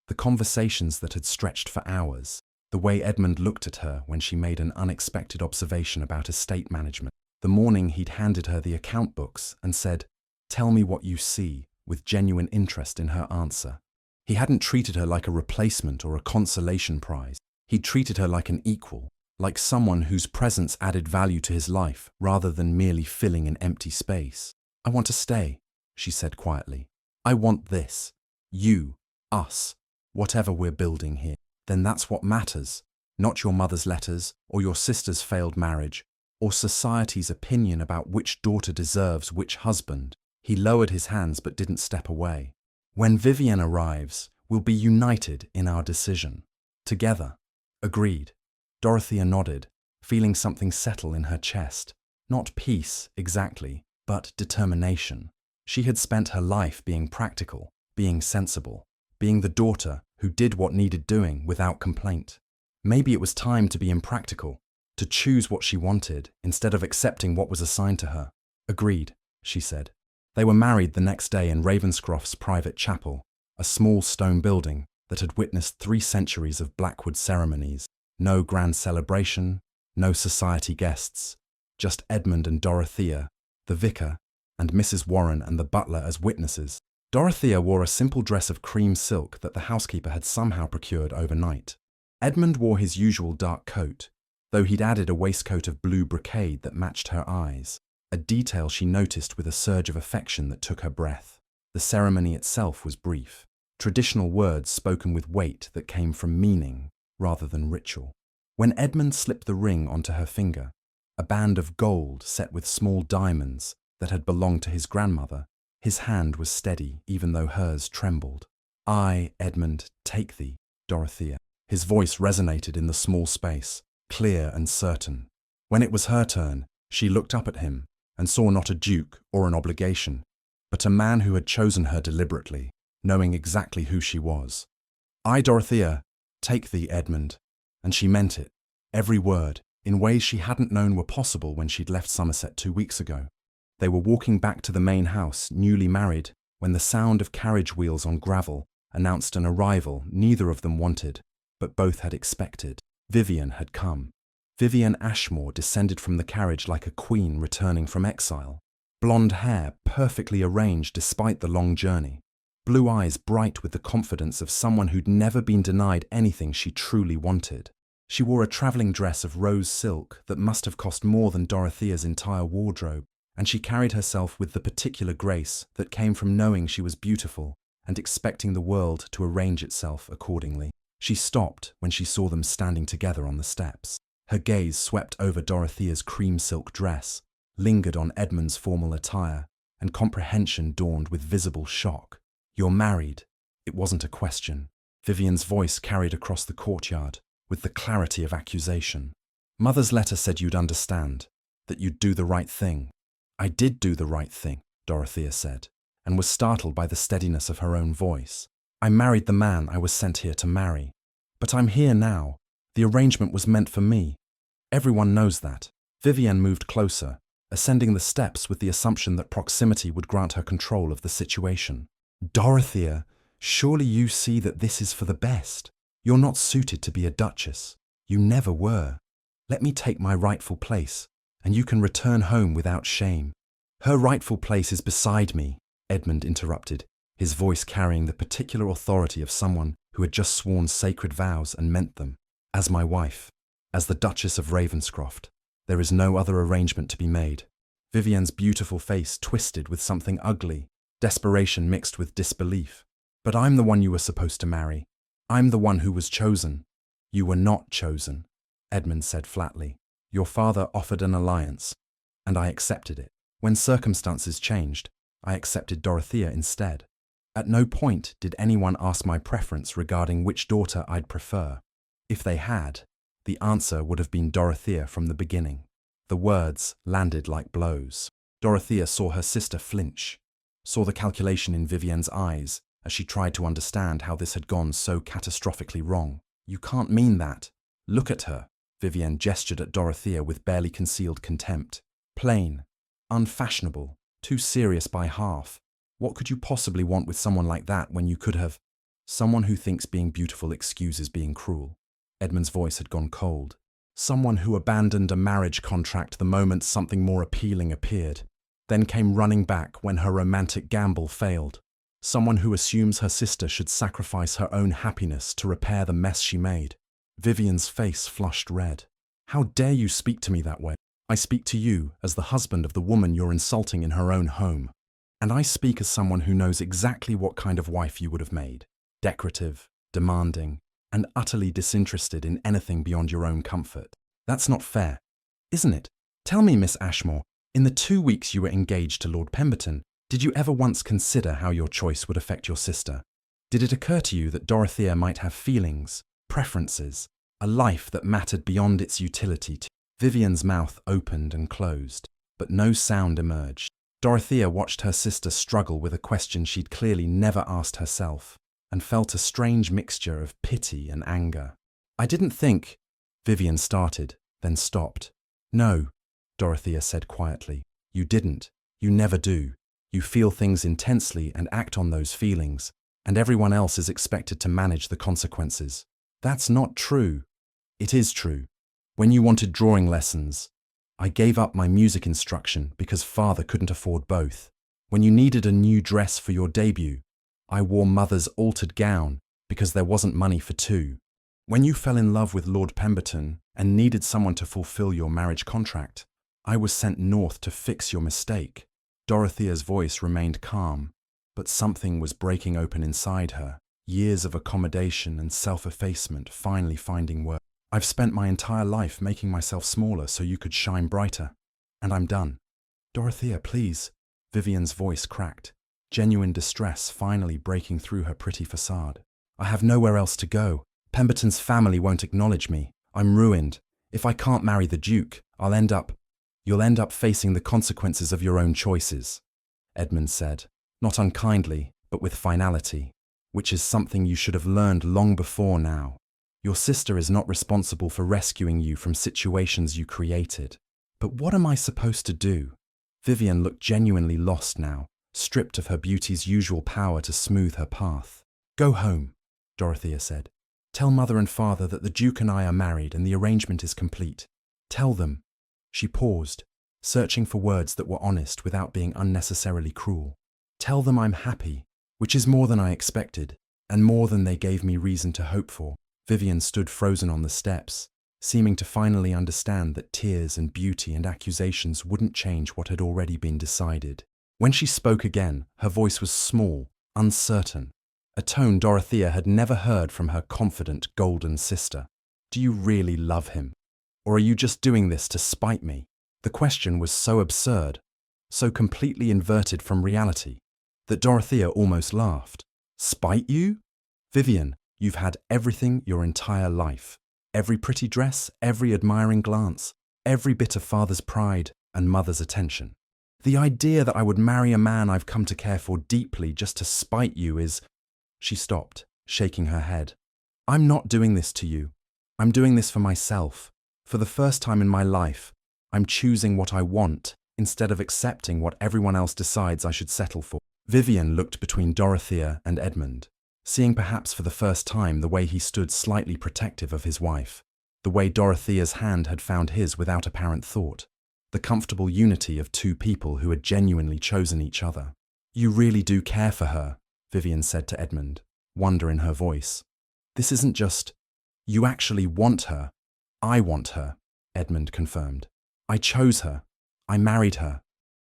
A: The conversations that had stretched for hours, the way Edmund looked at her when she made an unexpected observation about estate management, the morning he'd handed her the account books and said, "Tell me what you see," with genuine interest in her answer. He hadn't treated her like a replacement or a consolation prize. He'd treated her like an equal, like someone whose presence added value to his life rather than merely filling an empty space. "I want to stay," she said quietly. "I want this. You, us, whatever we're building here. Then that's what matters, not your mother's letters or your sister's failed marriage or society's opinion about which daughter deserves which husband." He lowered his hands but didn't step away. "When Vivian arrives, we'll be united in our decision. Together." "Agreed." Dorothea nodded, feeling something settle in her chest. Not peace, exactly, but determination. She had spent her life being practical, being sensible, being the daughter who did what needed doing without complaint. Maybe it was time to be impractical, to choose what she wanted instead of accepting what was assigned to her. "Agreed," she said. They were married the next day in Ravenscroft's private chapel, a small stone building that had witnessed 3 centuries of Blackwood ceremonies. No grand celebration, no society guests, just Edmund and Dorothea, the vicar, and Mrs. Warren and the butler as witnesses. Dorothea wore a simple dress of cream silk that the housekeeper had somehow procured overnight. Edmund wore his usual dark coat, though he'd added a waistcoat of blue brocade that matched her eyes, a detail she noticed with a surge of affection that took her breath. The ceremony itself was brief, traditional words spoken with weight that came from meaning rather than ritual. When Edmund slipped the ring onto her finger, a band of gold set with small diamonds that had belonged to his grandmother, his hand was steady even though hers trembled. "I, Edmund, take thee, Dorothea." His voice resonated in the small space, clear and certain. When it was her turn, she looked up at him and saw not a duke or an obligation, but a man who had chosen her deliberately, knowing exactly who she was. "I, Dorothea, take thee, Edmund." And she meant it, every word, in ways she hadn't known were possible when she'd left Somerset 2 weeks ago. They were walking back to the main house, newly married, when the sound of carriage wheels on gravel announced an arrival neither of them wanted, but both had expected. Vivian had come. Vivian Ashmore descended from the carriage like a queen returning from exile. Blonde hair perfectly arranged despite the long journey. Blue eyes bright with the confidence of someone who'd never been denied anything she truly wanted. She wore a travelling dress of rose silk that must have cost more than Dorothea's entire wardrobe, and she carried herself with the particular grace that came from knowing she was beautiful and expecting the world to arrange itself accordingly. She stopped when she saw them standing together on the steps. Her gaze swept over Dorothea's cream silk dress, lingered on Edmund's formal attire, and comprehension dawned with visible shock. "You're married." It wasn't a question. Vivian's voice carried across the courtyard with the clarity of accusation. "Mother's letter said you'd understand, that you'd do the right thing." "I did do the right thing," Dorothea said, and was startled by the steadiness of her own voice. "I married the man I was sent here to marry. But I'm here now. The arrangement was meant for me. Everyone knows that." Vivian moved closer, ascending the steps with the assumption that proximity would grant her control of the situation. "Dorothea, surely you see that this is for the best. You're not suited to be a duchess. You never were. Let me take my rightful place, and you can return home without shame." "Her rightful place is beside me," Edmund interrupted, his voice carrying the particular authority of someone who had just sworn sacred vows and meant them. "As my wife, as the Duchess of Ravenscroft, there is no other arrangement to be made." Vivian's beautiful face twisted with something ugly, desperation mixed with disbelief. "But I'm the one you were supposed to marry. I'm the one who was chosen." "You were not chosen," Edmund said flatly. "Your father offered an alliance, and I accepted it. When circumstances changed, I accepted Dorothea instead. At no point did anyone ask my preference regarding which daughter I'd prefer. If they had, the answer would have been Dorothea from the beginning." The words landed like blows. Dorothea saw her sister flinch, saw the calculation in Vivian's eyes as she tried to understand how this had gone so catastrophically wrong. "You can't mean that. Look at her." Vivian gestured at Dorothea with barely concealed contempt. "Plain, unfashionable, too serious by half. What could you possibly want with someone like that when you could have—" "Someone who thinks being beautiful excuses being cruel." Edmund's voice had gone cold. "Someone who abandoned a marriage contract the moment something more appealing appeared, then came running back when her romantic gamble failed. Someone who assumes her sister should sacrifice her own happiness to repair the mess she made." Vivian's face flushed red. "How dare you speak to me that way? I speak to you as the husband of the woman you're insulting in her own home. And I speak as someone who knows exactly what kind of wife you would have made. Decorative, demanding, and utterly disinterested in anything beyond your own comfort. That's not fair, isn't it? Tell me, Miss Ashmore, in the 2 weeks you were engaged to Lord Pemberton, did you ever once consider how your choice would affect your sister? Did it occur to you that Dorothea might have feelings, preferences, a life that mattered beyond its utility to—" Vivian's mouth opened and closed, but no sound emerged. Dorothea watched her sister struggle with a question she'd clearly never asked herself, and felt a strange mixture of pity and anger. "I didn't think—" Vivian started, then stopped. "No," Dorothea said quietly. "You didn't. You never do. You feel things intensely and act on those feelings, and everyone else is expected to manage the consequences. That's not true. It is true. When you wanted drawing lessons, I gave up my music instruction because father couldn't afford both. When you needed a new dress for your debut, I wore mother's altered gown because there wasn't money for two. When you fell in love with Lord Pemberton and needed someone to fulfill your marriage contract, I was sent north to fix your mistake. Dorothea's voice remained calm, but something was breaking open inside her. Years of accommodation and self-effacement finally finding words. I've spent my entire life making myself smaller so you could shine brighter, and I'm done. Dorothea, please. Vivian's voice cracked, genuine distress finally breaking through her pretty facade. I have nowhere else to go. Pemberton's family won't acknowledge me. I'm ruined. If I can't marry the Duke, you'll end up facing the consequences of your own choices, Edmund said, not unkindly, but with finality, which is something you should have learned long before now. Your sister is not responsible for rescuing you from situations you created. But what am I supposed to do? Vivian looked genuinely lost now, stripped of her beauty's usual power to smooth her path. Go home, Dorothea said. Tell mother and father that the Duke and I are married and the arrangement is complete. Tell them. She paused, searching for words that were honest without being unnecessarily cruel. Tell them I'm happy, which is more than I expected, and more than they gave me reason to hope for. Vivian stood frozen on the steps, seeming to finally understand that tears and beauty and accusations wouldn't change what had already been decided. When she spoke again, her voice was small, uncertain, a tone Dorothea had never heard from her confident golden sister. Do you really love him? Or are you just doing this to spite me? The question was so absurd, so completely inverted from reality, that Dorothea almost laughed. Spite you? Vivian, you've had everything your entire life. Every pretty dress, every admiring glance, every bit of father's pride and mother's attention. The idea that I would marry a man I've come to care for deeply just to spite you is... She stopped, shaking her head. I'm not doing this to you. I'm doing this for myself. For the first time in my life, I'm choosing what I want instead of accepting what everyone else decides I should settle for. Vivian looked between Dorothea and Edmund, seeing perhaps for the first time the way he stood slightly protective of his wife, the way Dorothea's hand had found his without apparent thought, the comfortable unity of two people who had genuinely chosen each other. You really do care for her, Vivian said to Edmund, wonder in her voice. This isn't just, you actually want her. I want her, Edmund confirmed. I chose her. I married her.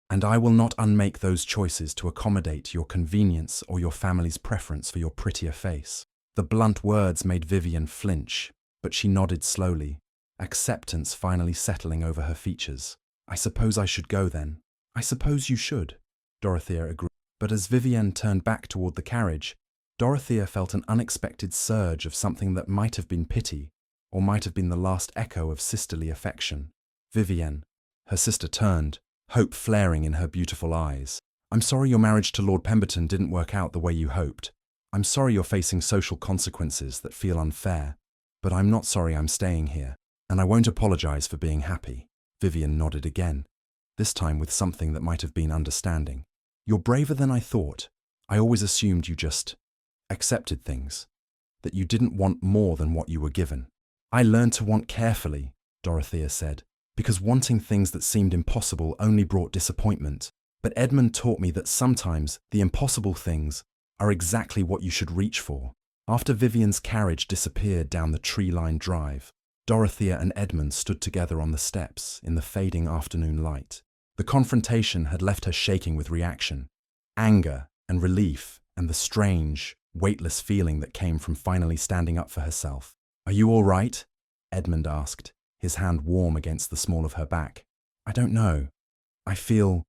A: And I will not unmake those choices to accommodate your convenience or your family's preference for your prettier face. The blunt words made Vivian flinch, but she nodded slowly, acceptance finally settling over her features. I suppose I should go then. I suppose you should, Dorothea agreed. But as Vivian turned back toward the carriage, Dorothea felt an unexpected surge of something that might have been pity, or might have been the last echo of sisterly affection. Vivian, her sister turned, hope flaring in her beautiful eyes. I'm sorry your marriage to Lord Pemberton didn't work out the way you hoped. I'm sorry you're facing social consequences that feel unfair. But I'm not sorry I'm staying here, and I won't apologize for being happy. Vivian nodded again, this time with something that might have been understanding. You're braver than I thought. I always assumed you just accepted things, that you didn't want more than what you were given. I learned to want carefully, Dorothea said, because wanting things that seemed impossible only brought disappointment. But Edmund taught me that sometimes the impossible things are exactly what you should reach for. After Vivian's carriage disappeared down the tree-lined drive, Dorothea and Edmund stood together on the steps in the fading afternoon light. The confrontation had left her shaking with reaction, anger and relief, and the strange, weightless feeling that came from finally standing up for herself. Are you all right? Edmund asked, his hand warm against the small of her back. I don't know. I feel...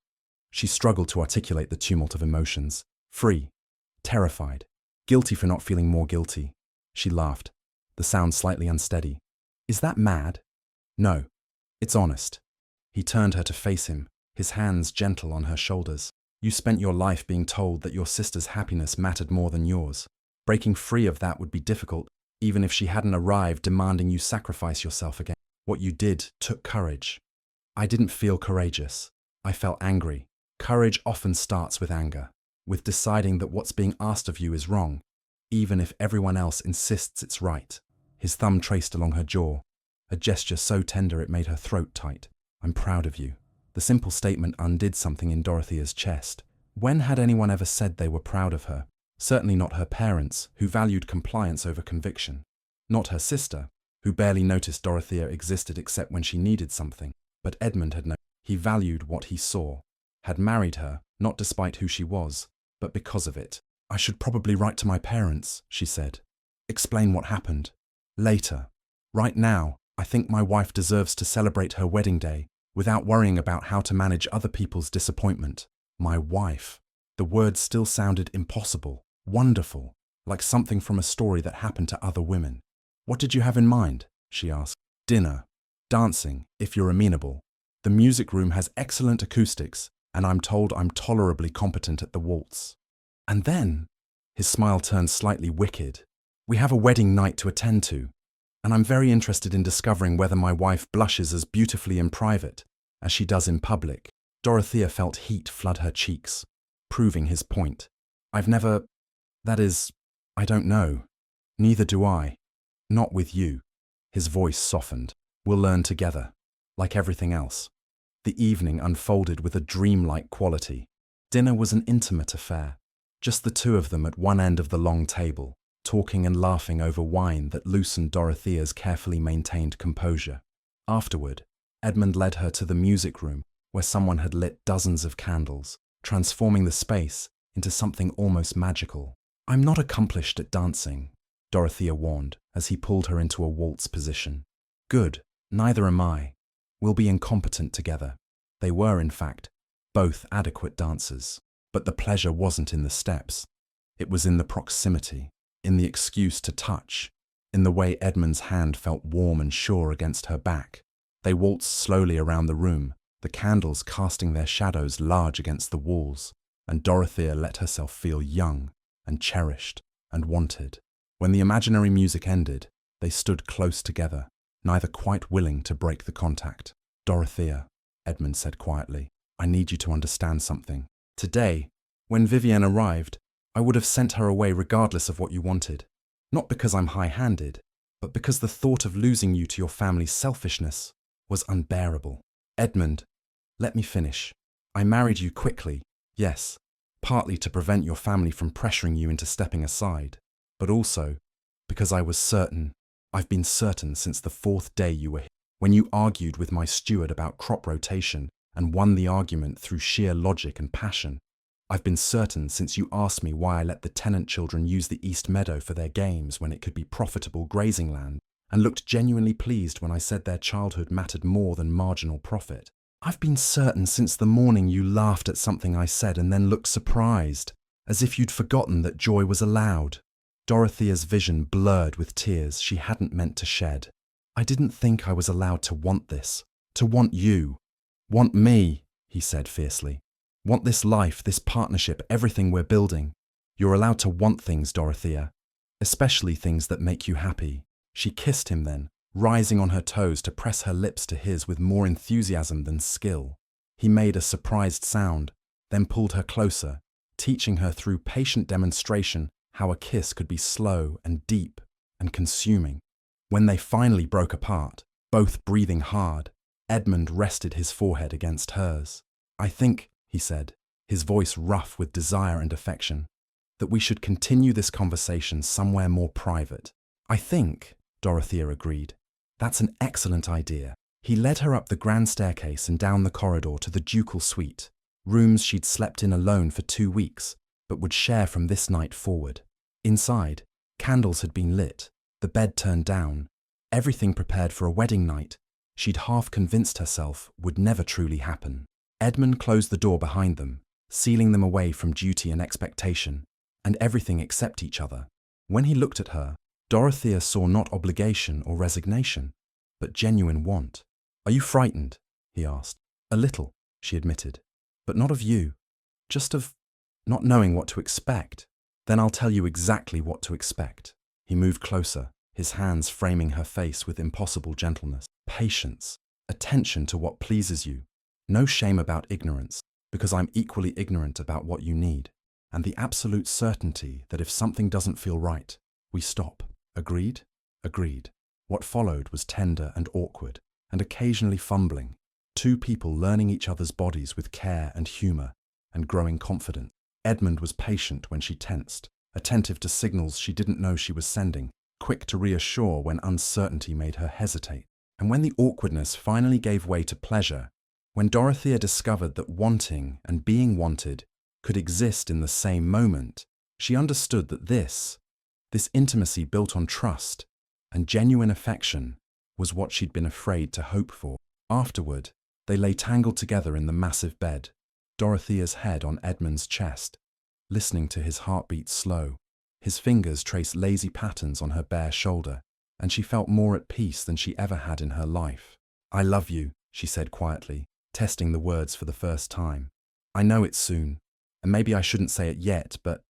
A: She struggled to articulate the tumult of emotions. Free, terrified, guilty for not feeling more guilty. She laughed, the sound slightly unsteady. Is that mad? No, it's honest. He turned her to face him, his hands gentle on her shoulders. You spent your life being told that your sister's happiness mattered more than yours. Breaking free of that would be difficult, even if she hadn't arrived demanding you sacrifice yourself again. What you did took courage. I didn't feel courageous. I felt angry. Courage often starts with anger. with deciding that what's being asked of you is wrong, even if everyone else insists it's right. His thumb traced along her jaw, a gesture so tender it made her throat tight. I'm proud of you. The simple statement undid something in Dorothea's chest. When had anyone ever said they were proud of her? Certainly not her parents, who valued compliance over conviction. Not her sister, who barely noticed Dorothea existed except when she needed something. But Edmund had known. He valued what he saw, had married her, not despite who she was, but because of it. I should probably write to my parents, she said. Explain what happened. Later. Right now, I think my wife deserves to celebrate her wedding day without worrying about how to manage other people's disappointment. My wife. The words still sounded impossible, wonderful, like something from a story that happened to other women. What did you have in mind? She asked. Dinner. Dancing, if you're amenable. The music room has excellent acoustics, and I'm told I'm tolerably competent at the waltz. And then, his smile turned slightly wicked, we have a wedding night to attend to, and I'm very interested in discovering whether my wife blushes as beautifully in private as she does in public. Dorothea felt heat flood her cheeks, proving his point. I don't know. Neither do I. Not with you. His voice softened. We'll learn together, like everything else. The evening unfolded with a dreamlike quality. Dinner was an intimate affair, just the two of them at one end of the long table, talking and laughing over wine that loosened Dorothea's carefully maintained composure. Afterward, Edmund led her to the music room, where someone had lit dozens of candles, transforming the space into something almost magical. I'm not accomplished at dancing, Dorothea warned, as he pulled her into a waltz position. Good, neither am I. We'll be incompetent together. They were, in fact, both adequate dancers. But the pleasure wasn't in the steps. It was in the proximity, in the excuse to touch, in the way Edmund's hand felt warm and sure against her back. They waltzed slowly around the room, the candles casting their shadows large against the walls, and Dorothea let herself feel young and cherished and wanted. When the imaginary music ended, they stood close together, neither quite willing to break the contact. Dorothea, Edmund said quietly, I need you to understand something. Today, when Vivienne arrived, I would have sent her away regardless of what you wanted. Not because I'm high-handed, but because the thought of losing you to your family's selfishness was unbearable. Edmund, let me finish. I married you quickly, yes, partly to prevent your family from pressuring you into stepping aside, but also because I was certain. I've been certain since the 4th day you were here, when you argued with my steward about crop rotation and won the argument through sheer logic and passion. I've been certain since you asked me why I let the tenant children use the East Meadow for their games when it could be profitable grazing land, and looked genuinely pleased when I said their childhood mattered more than marginal profit. I've been certain since the morning you laughed at something I said and then looked surprised, as if you'd forgotten that joy was allowed. Dorothea's vision blurred with tears she hadn't meant to shed. I didn't think I was allowed to want this, to want you. Want me, he said fiercely. Want this life, this partnership, everything we're building. You're allowed to want things, Dorothea, especially things that make you happy. She kissed him then, rising on her toes to press her lips to his with more enthusiasm than skill. He made a surprised sound, then pulled her closer, teaching her through patient demonstration how a kiss could be slow and deep and consuming. When they finally broke apart, both breathing hard, Edmund rested his forehead against hers. I think, he said, his voice rough with desire and affection, that we should continue this conversation somewhere more private. I think, Dorothea agreed. That's an excellent idea. He led her up the grand staircase and down the corridor to the ducal suite, rooms she'd slept in alone for 2 weeks, but would share from this night forward. Inside, candles had been lit, the bed turned down, everything prepared for a wedding night she'd half convinced herself would never truly happen. Edmund closed the door behind them, sealing them away from duty and expectation, and everything except each other. When he looked at her, Dorothea saw not obligation or resignation, but genuine want. Are you frightened? He asked. A little, she admitted, but not of you, just of not knowing what to expect. Then I'll tell you exactly what to expect. He moved closer, his hands framing her face with impossible gentleness. Patience, attention to what pleases you. No shame about ignorance, because I'm equally ignorant about what you need. and the absolute certainty that if something doesn't feel right, we stop. Agreed? Agreed. What followed was tender and awkward, and occasionally fumbling. Two people learning each other's bodies with care and humour, and growing confident. Edmund was patient when she tensed, attentive to signals she didn't know she was sending, quick to reassure when uncertainty made her hesitate. And when the awkwardness finally gave way to pleasure, when Dorothea discovered that wanting and being wanted could exist in the same moment, she understood that this intimacy built on trust and genuine affection was what she'd been afraid to hope for. Afterward, they lay tangled together in the massive bed, Dorothea's head on Edmund's chest, listening to his heartbeat slow. His fingers traced lazy patterns on her bare shoulder, and she felt more at peace than she ever had in her life. "I love you," she said quietly, testing the words for the first time. "I know it's soon, and maybe I shouldn't say it yet, but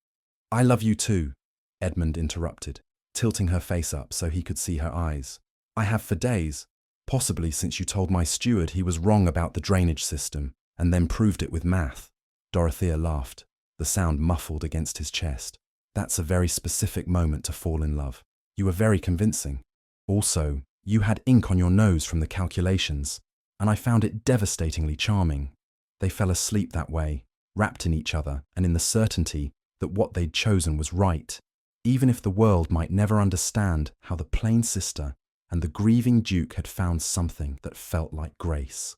A: I love you too," Edmund interrupted, tilting her face up so he could see her eyes. "I have for days, possibly since you told my steward he was wrong about the drainage system, and then proved it with math." Dorothea laughed, the sound muffled against his chest. "That's a very specific moment to fall in love. You were very convincing. Also, you had ink on your nose from the calculations, and I found it devastatingly charming." They fell asleep that way, wrapped in each other and in the certainty that what they'd chosen was right, even if the world might never understand how the plain sister and the grieving Duke had found something that felt like grace.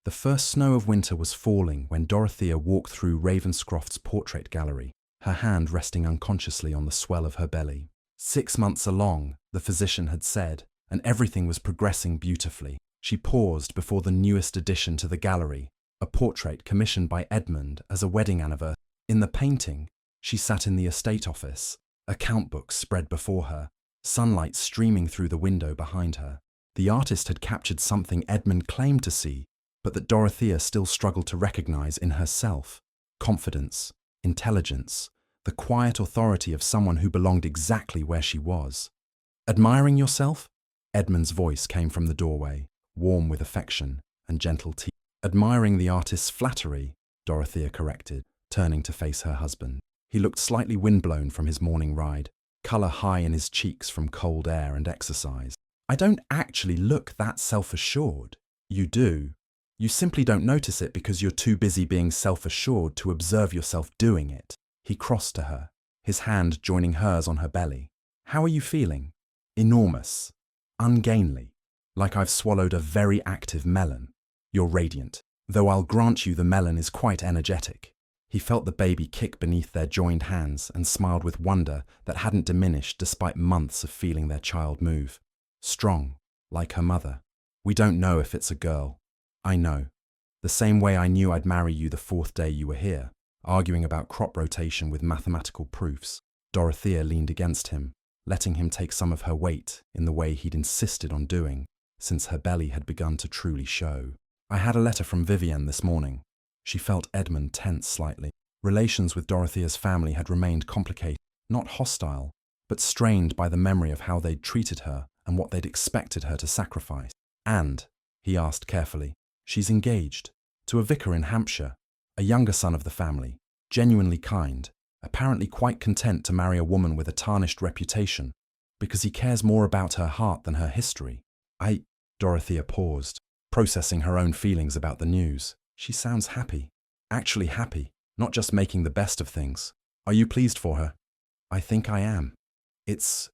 A: The first snow of winter was falling when Dorothea walked through Ravenscroft's portrait gallery, her hand resting unconsciously on the swell of her belly. 6 months along, the physician had said, and everything was progressing beautifully. She paused before the newest addition to the gallery, a portrait commissioned by Edmund as a wedding anniversary. In the painting, she sat in the estate office, account books spread before her, sunlight streaming through the window behind her. The artist had captured something Edmund claimed to see, but that Dorothea still struggled to recognize in herself: confidence, intelligence, the quiet authority of someone who belonged exactly where she was. "Admiring yourself?" Edmund's voice came from the doorway, warm with affection and gentle tease. "Admiring the artist's flattery," Dorothea corrected, turning to face her husband. He looked slightly windblown from his morning ride, colour high in his cheeks from cold air and exercise. "I don't actually look that self-assured." "You do. You simply don't notice it because you're too busy being self-assured to observe yourself doing it." He crossed to her, his hand joining hers on her belly. "How are you feeling?" "Enormous. Ungainly. Like I've swallowed a very active melon." "You're radiant, though I'll grant you the melon is quite energetic." He felt the baby kick beneath their joined hands and smiled with wonder that hadn't diminished despite months of feeling their child move. "Strong, like her mother. We don't know if it's a girl." "I know. The same way I knew I'd marry you the 4th day you were here, arguing about crop rotation with mathematical proofs." Dorothea leaned against him, letting him take some of her weight in the way he'd insisted on doing, since her belly had begun to truly show. "I had a letter from Vivienne this morning." She felt Edmund tense slightly. Relations with Dorothea's family had remained complicated, not hostile, but strained by the memory of how they'd treated her and what they'd expected her to sacrifice. "And," he asked carefully, "she's engaged to a vicar in Hampshire, a younger son of the family, genuinely kind, apparently quite content to marry a woman with a tarnished reputation, because he cares more about her heart than her history." Dorothea paused, processing her own feelings about the news. She sounds happy. Actually happy, not just making the best of things. "Are you pleased for her?" "I think I am. It's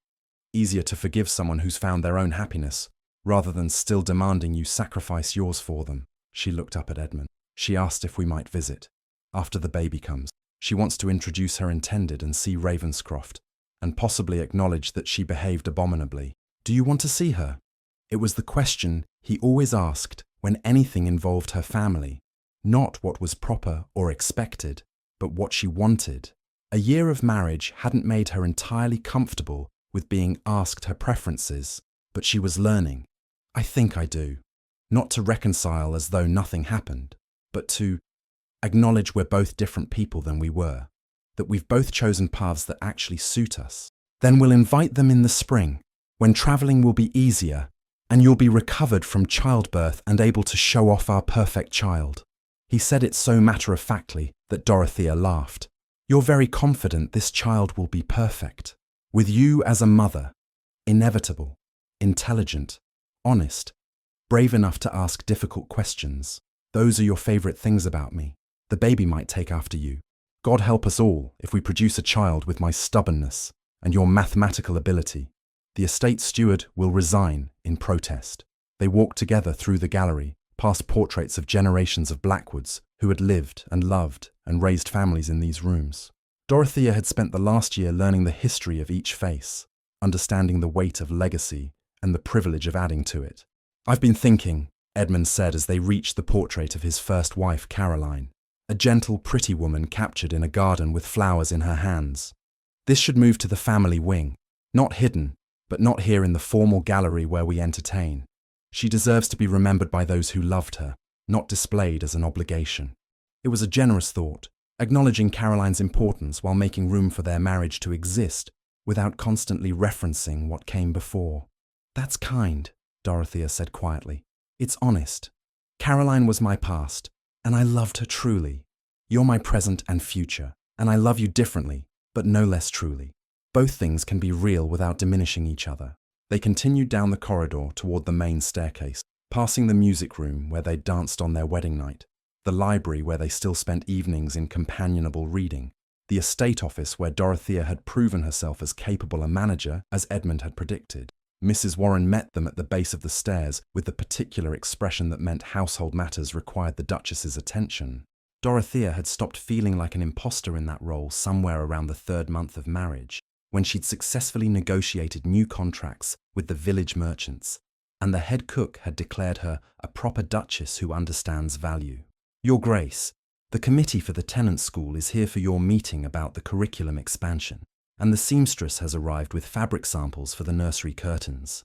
A: easier to forgive someone who's found their own happiness, rather than still demanding you sacrifice yours for them." She looked up at Edmund. "She asked if we might visit. After the baby comes. She wants to introduce her intended and see Ravenscroft, and possibly acknowledge that she behaved abominably. Do you want to see her?" It was the question he always asked when anything involved her family. Not what was proper or expected, but what she wanted. A year of marriage hadn't made her entirely comfortable with being asked her preferences, but she was learning. "I think I do." Not to reconcile as though nothing happened, but to acknowledge we're both different people than we were, that we've both chosen paths that actually suit us. "Then we'll invite them in the spring, when travelling will be easier, and you'll be recovered from childbirth and able to show off our perfect child." He said it so matter-of-factly that Dorothea laughed. You're very confident this child will be perfect. With you as a mother, inevitable, intelligent, honest, brave enough to ask difficult questions. Those are your favorite things about me. The baby might take after you. God help us all if we produce a child with my stubbornness and your mathematical ability. The estate steward will resign in protest. They walked together through the gallery, past portraits of generations of Blackwoods who had lived and loved and raised families in these rooms. Dorothea had spent the last year learning the history of each face, understanding the weight of legacy and the privilege of adding to it. I've been thinking, Edmund said as they reached the portrait of his first wife, Caroline, a gentle, pretty woman captured in a garden with flowers in her hands. This should move to the family wing, not hidden, but not here in the formal gallery where we entertain. She deserves to be remembered by those who loved her, not displayed as an obligation. It was a generous thought, acknowledging Caroline's importance while making room for their marriage to exist without constantly referencing what came before. That's kind, Dorothea said quietly. It's honest. Caroline was my past, and I loved her truly. You're my present and future, and I love you differently, but no less truly. Both things can be real without diminishing each other. They continued down the corridor toward the main staircase, passing the music room where they danced on their wedding night, the library where they still spent evenings in companionable reading, the estate office where Dorothea had proven herself as capable a manager as Edmund had predicted. Mrs. Warren met them at the base of the stairs with the particular expression that meant household matters required the Duchess's attention. Dorothea had stopped feeling like an imposter in that role somewhere around the 3rd month of marriage, when she'd successfully negotiated new contracts with the village merchants, and the head cook had declared her a proper duchess who understands value. Your Grace, the committee for the tenant school is here for your meeting about the curriculum expansion, and the seamstress has arrived with fabric samples for the nursery curtains.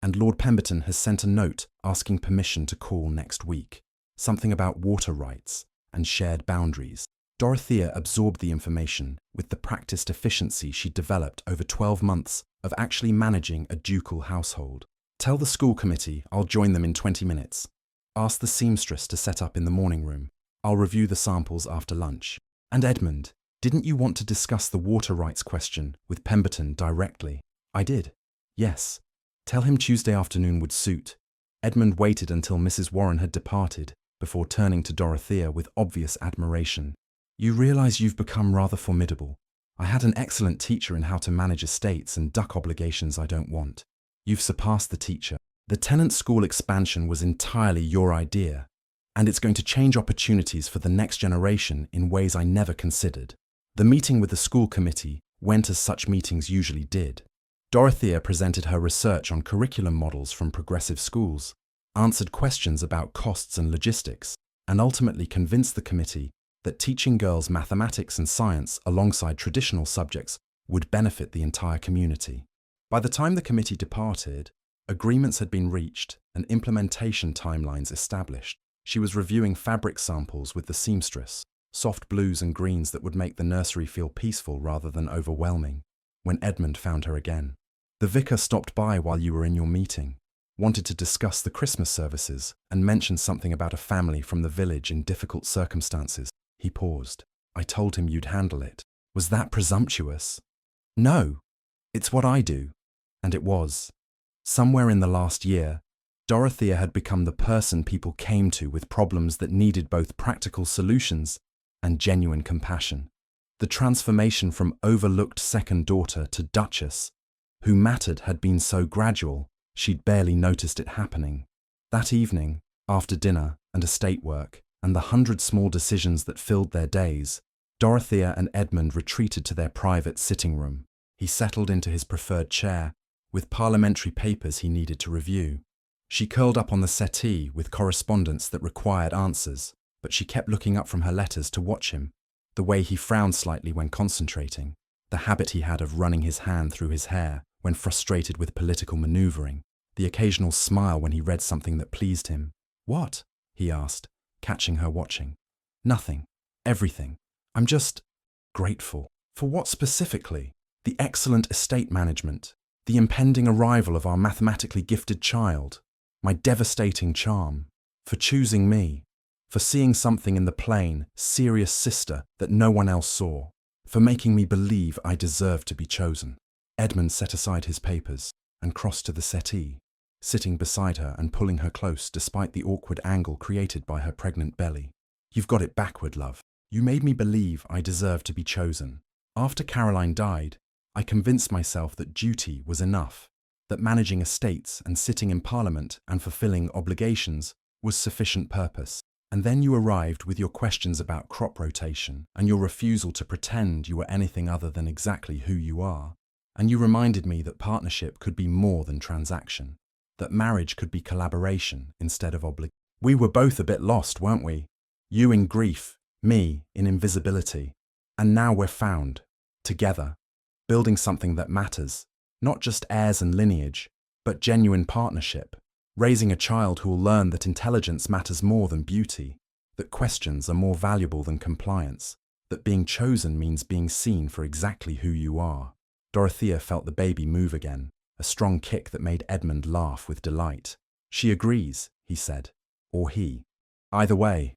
A: And Lord Pemberton has sent a note asking permission to call next week, something about water rights and shared boundaries. Dorothea absorbed the information with the practiced efficiency she'd developed over 12 months of actually managing a ducal household. Tell the school committee I'll join them in 20 minutes. Ask the seamstress to set up in the morning room. I'll review the samples after lunch. And Edmund, didn't you want to discuss the water rights question with Pemberton directly? I did. Yes. Tell him Tuesday afternoon would suit. Edmund waited until Mrs. Warren had departed before turning to Dorothea with obvious admiration. You realize you've become rather formidable. I had an excellent teacher in how to manage estates and duck obligations I don't want. You've surpassed the teacher. The tenant school expansion was entirely your idea, and it's going to change opportunities for the next generation in ways I never considered. The meeting with the school committee went as such meetings usually did. Dorothea presented her research on curriculum models from progressive schools, answered questions about costs and logistics, and ultimately convinced the committee that teaching girls mathematics and science alongside traditional subjects would benefit the entire community. By the time the committee departed, agreements had been reached and implementation timelines established. She was reviewing fabric samples with the seamstress, soft blues and greens that would make the nursery feel peaceful rather than overwhelming, when Edmund found her again. The vicar stopped by while you were in your meeting, wanted to discuss the Christmas services and mentioned something about a family from the village in difficult circumstances. He paused. I told him you'd handle it. Was that presumptuous? No, it's what I do. And it was. Somewhere in the last year, Dorothea had become the person people came to with problems that needed both practical solutions and genuine compassion. The transformation from overlooked second daughter to Duchess, who mattered, had been so gradual, she'd barely noticed it happening. That evening, after dinner and estate work, and the 100 small decisions that filled their days, Dorothea and Edmund retreated to their private sitting room. He settled into his preferred chair, with parliamentary papers he needed to review. She curled up on the settee with correspondence that required answers, but she kept looking up from her letters to watch him, the way he frowned slightly when concentrating, the habit he had of running his hand through his hair when frustrated with political manoeuvring, the occasional smile when he read something that pleased him. What? He asked, catching her watching. Nothing. Everything. I'm just grateful. For what specifically? The excellent estate management, the impending arrival of our mathematically gifted child, my devastating charm, for choosing me, for seeing something in the plain, serious sister that no one else saw. for making me believe I deserved to be chosen." Edmund set aside his papers and crossed to the settee, sitting beside her and pulling her close despite the awkward angle created by her pregnant belly. "You've got it backward, love. You made me believe I deserved to be chosen. After Caroline died, I convinced myself that duty was enough, that managing estates and sitting in Parliament and fulfilling obligations was sufficient purpose. And then you arrived with your questions about crop rotation and your refusal to pretend you were anything other than exactly who you are. And you reminded me that partnership could be more than transaction, that marriage could be collaboration instead of obligation. We were both a bit lost, weren't we? You in grief, me in invisibility. And now we're found, together, building something that matters, not just heirs and lineage, but genuine partnership, raising a child who will learn that intelligence matters more than beauty, that questions are more valuable than compliance, that being chosen means being seen for exactly who you are." Dorothea felt the baby move again, a strong kick that made Edmund laugh with delight. "She agrees," he said, or he. "Either way,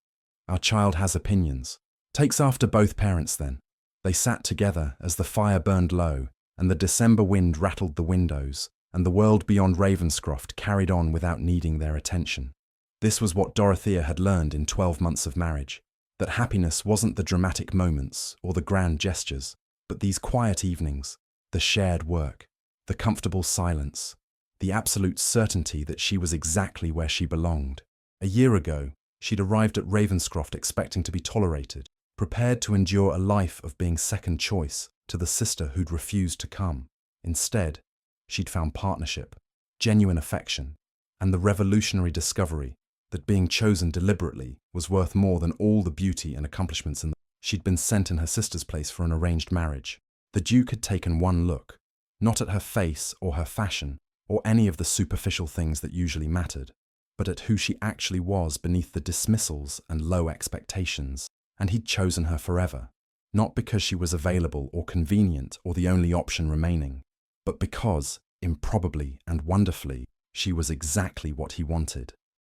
A: our child has opinions. Takes after both parents then." They sat together as the fire burned low and the December wind rattled the windows, and the world beyond Ravenscroft carried on without needing their attention. This was what Dorothea had learned in 12 months of marriage, that happiness wasn't the dramatic moments or the grand gestures, but these quiet evenings, the shared work, the comfortable silence, the absolute certainty that she was exactly where she belonged. A year ago, she'd arrived at Ravenscroft expecting to be tolerated, prepared to endure a life of being second choice to the sister who'd refused to come. Instead, she'd found partnership, genuine affection, and the revolutionary discovery that being chosen deliberately was worth more than all the beauty and accomplishments in the... She'd been sent in her sister's place for an arranged marriage. The Duke had taken one look, not at her face or her fashion, or any of the superficial things that usually mattered, but at who she actually was beneath the dismissals and low expectations, and he'd chosen her forever, not because she was available or convenient or the only option remaining, but because, improbably and wonderfully, she was exactly what he wanted.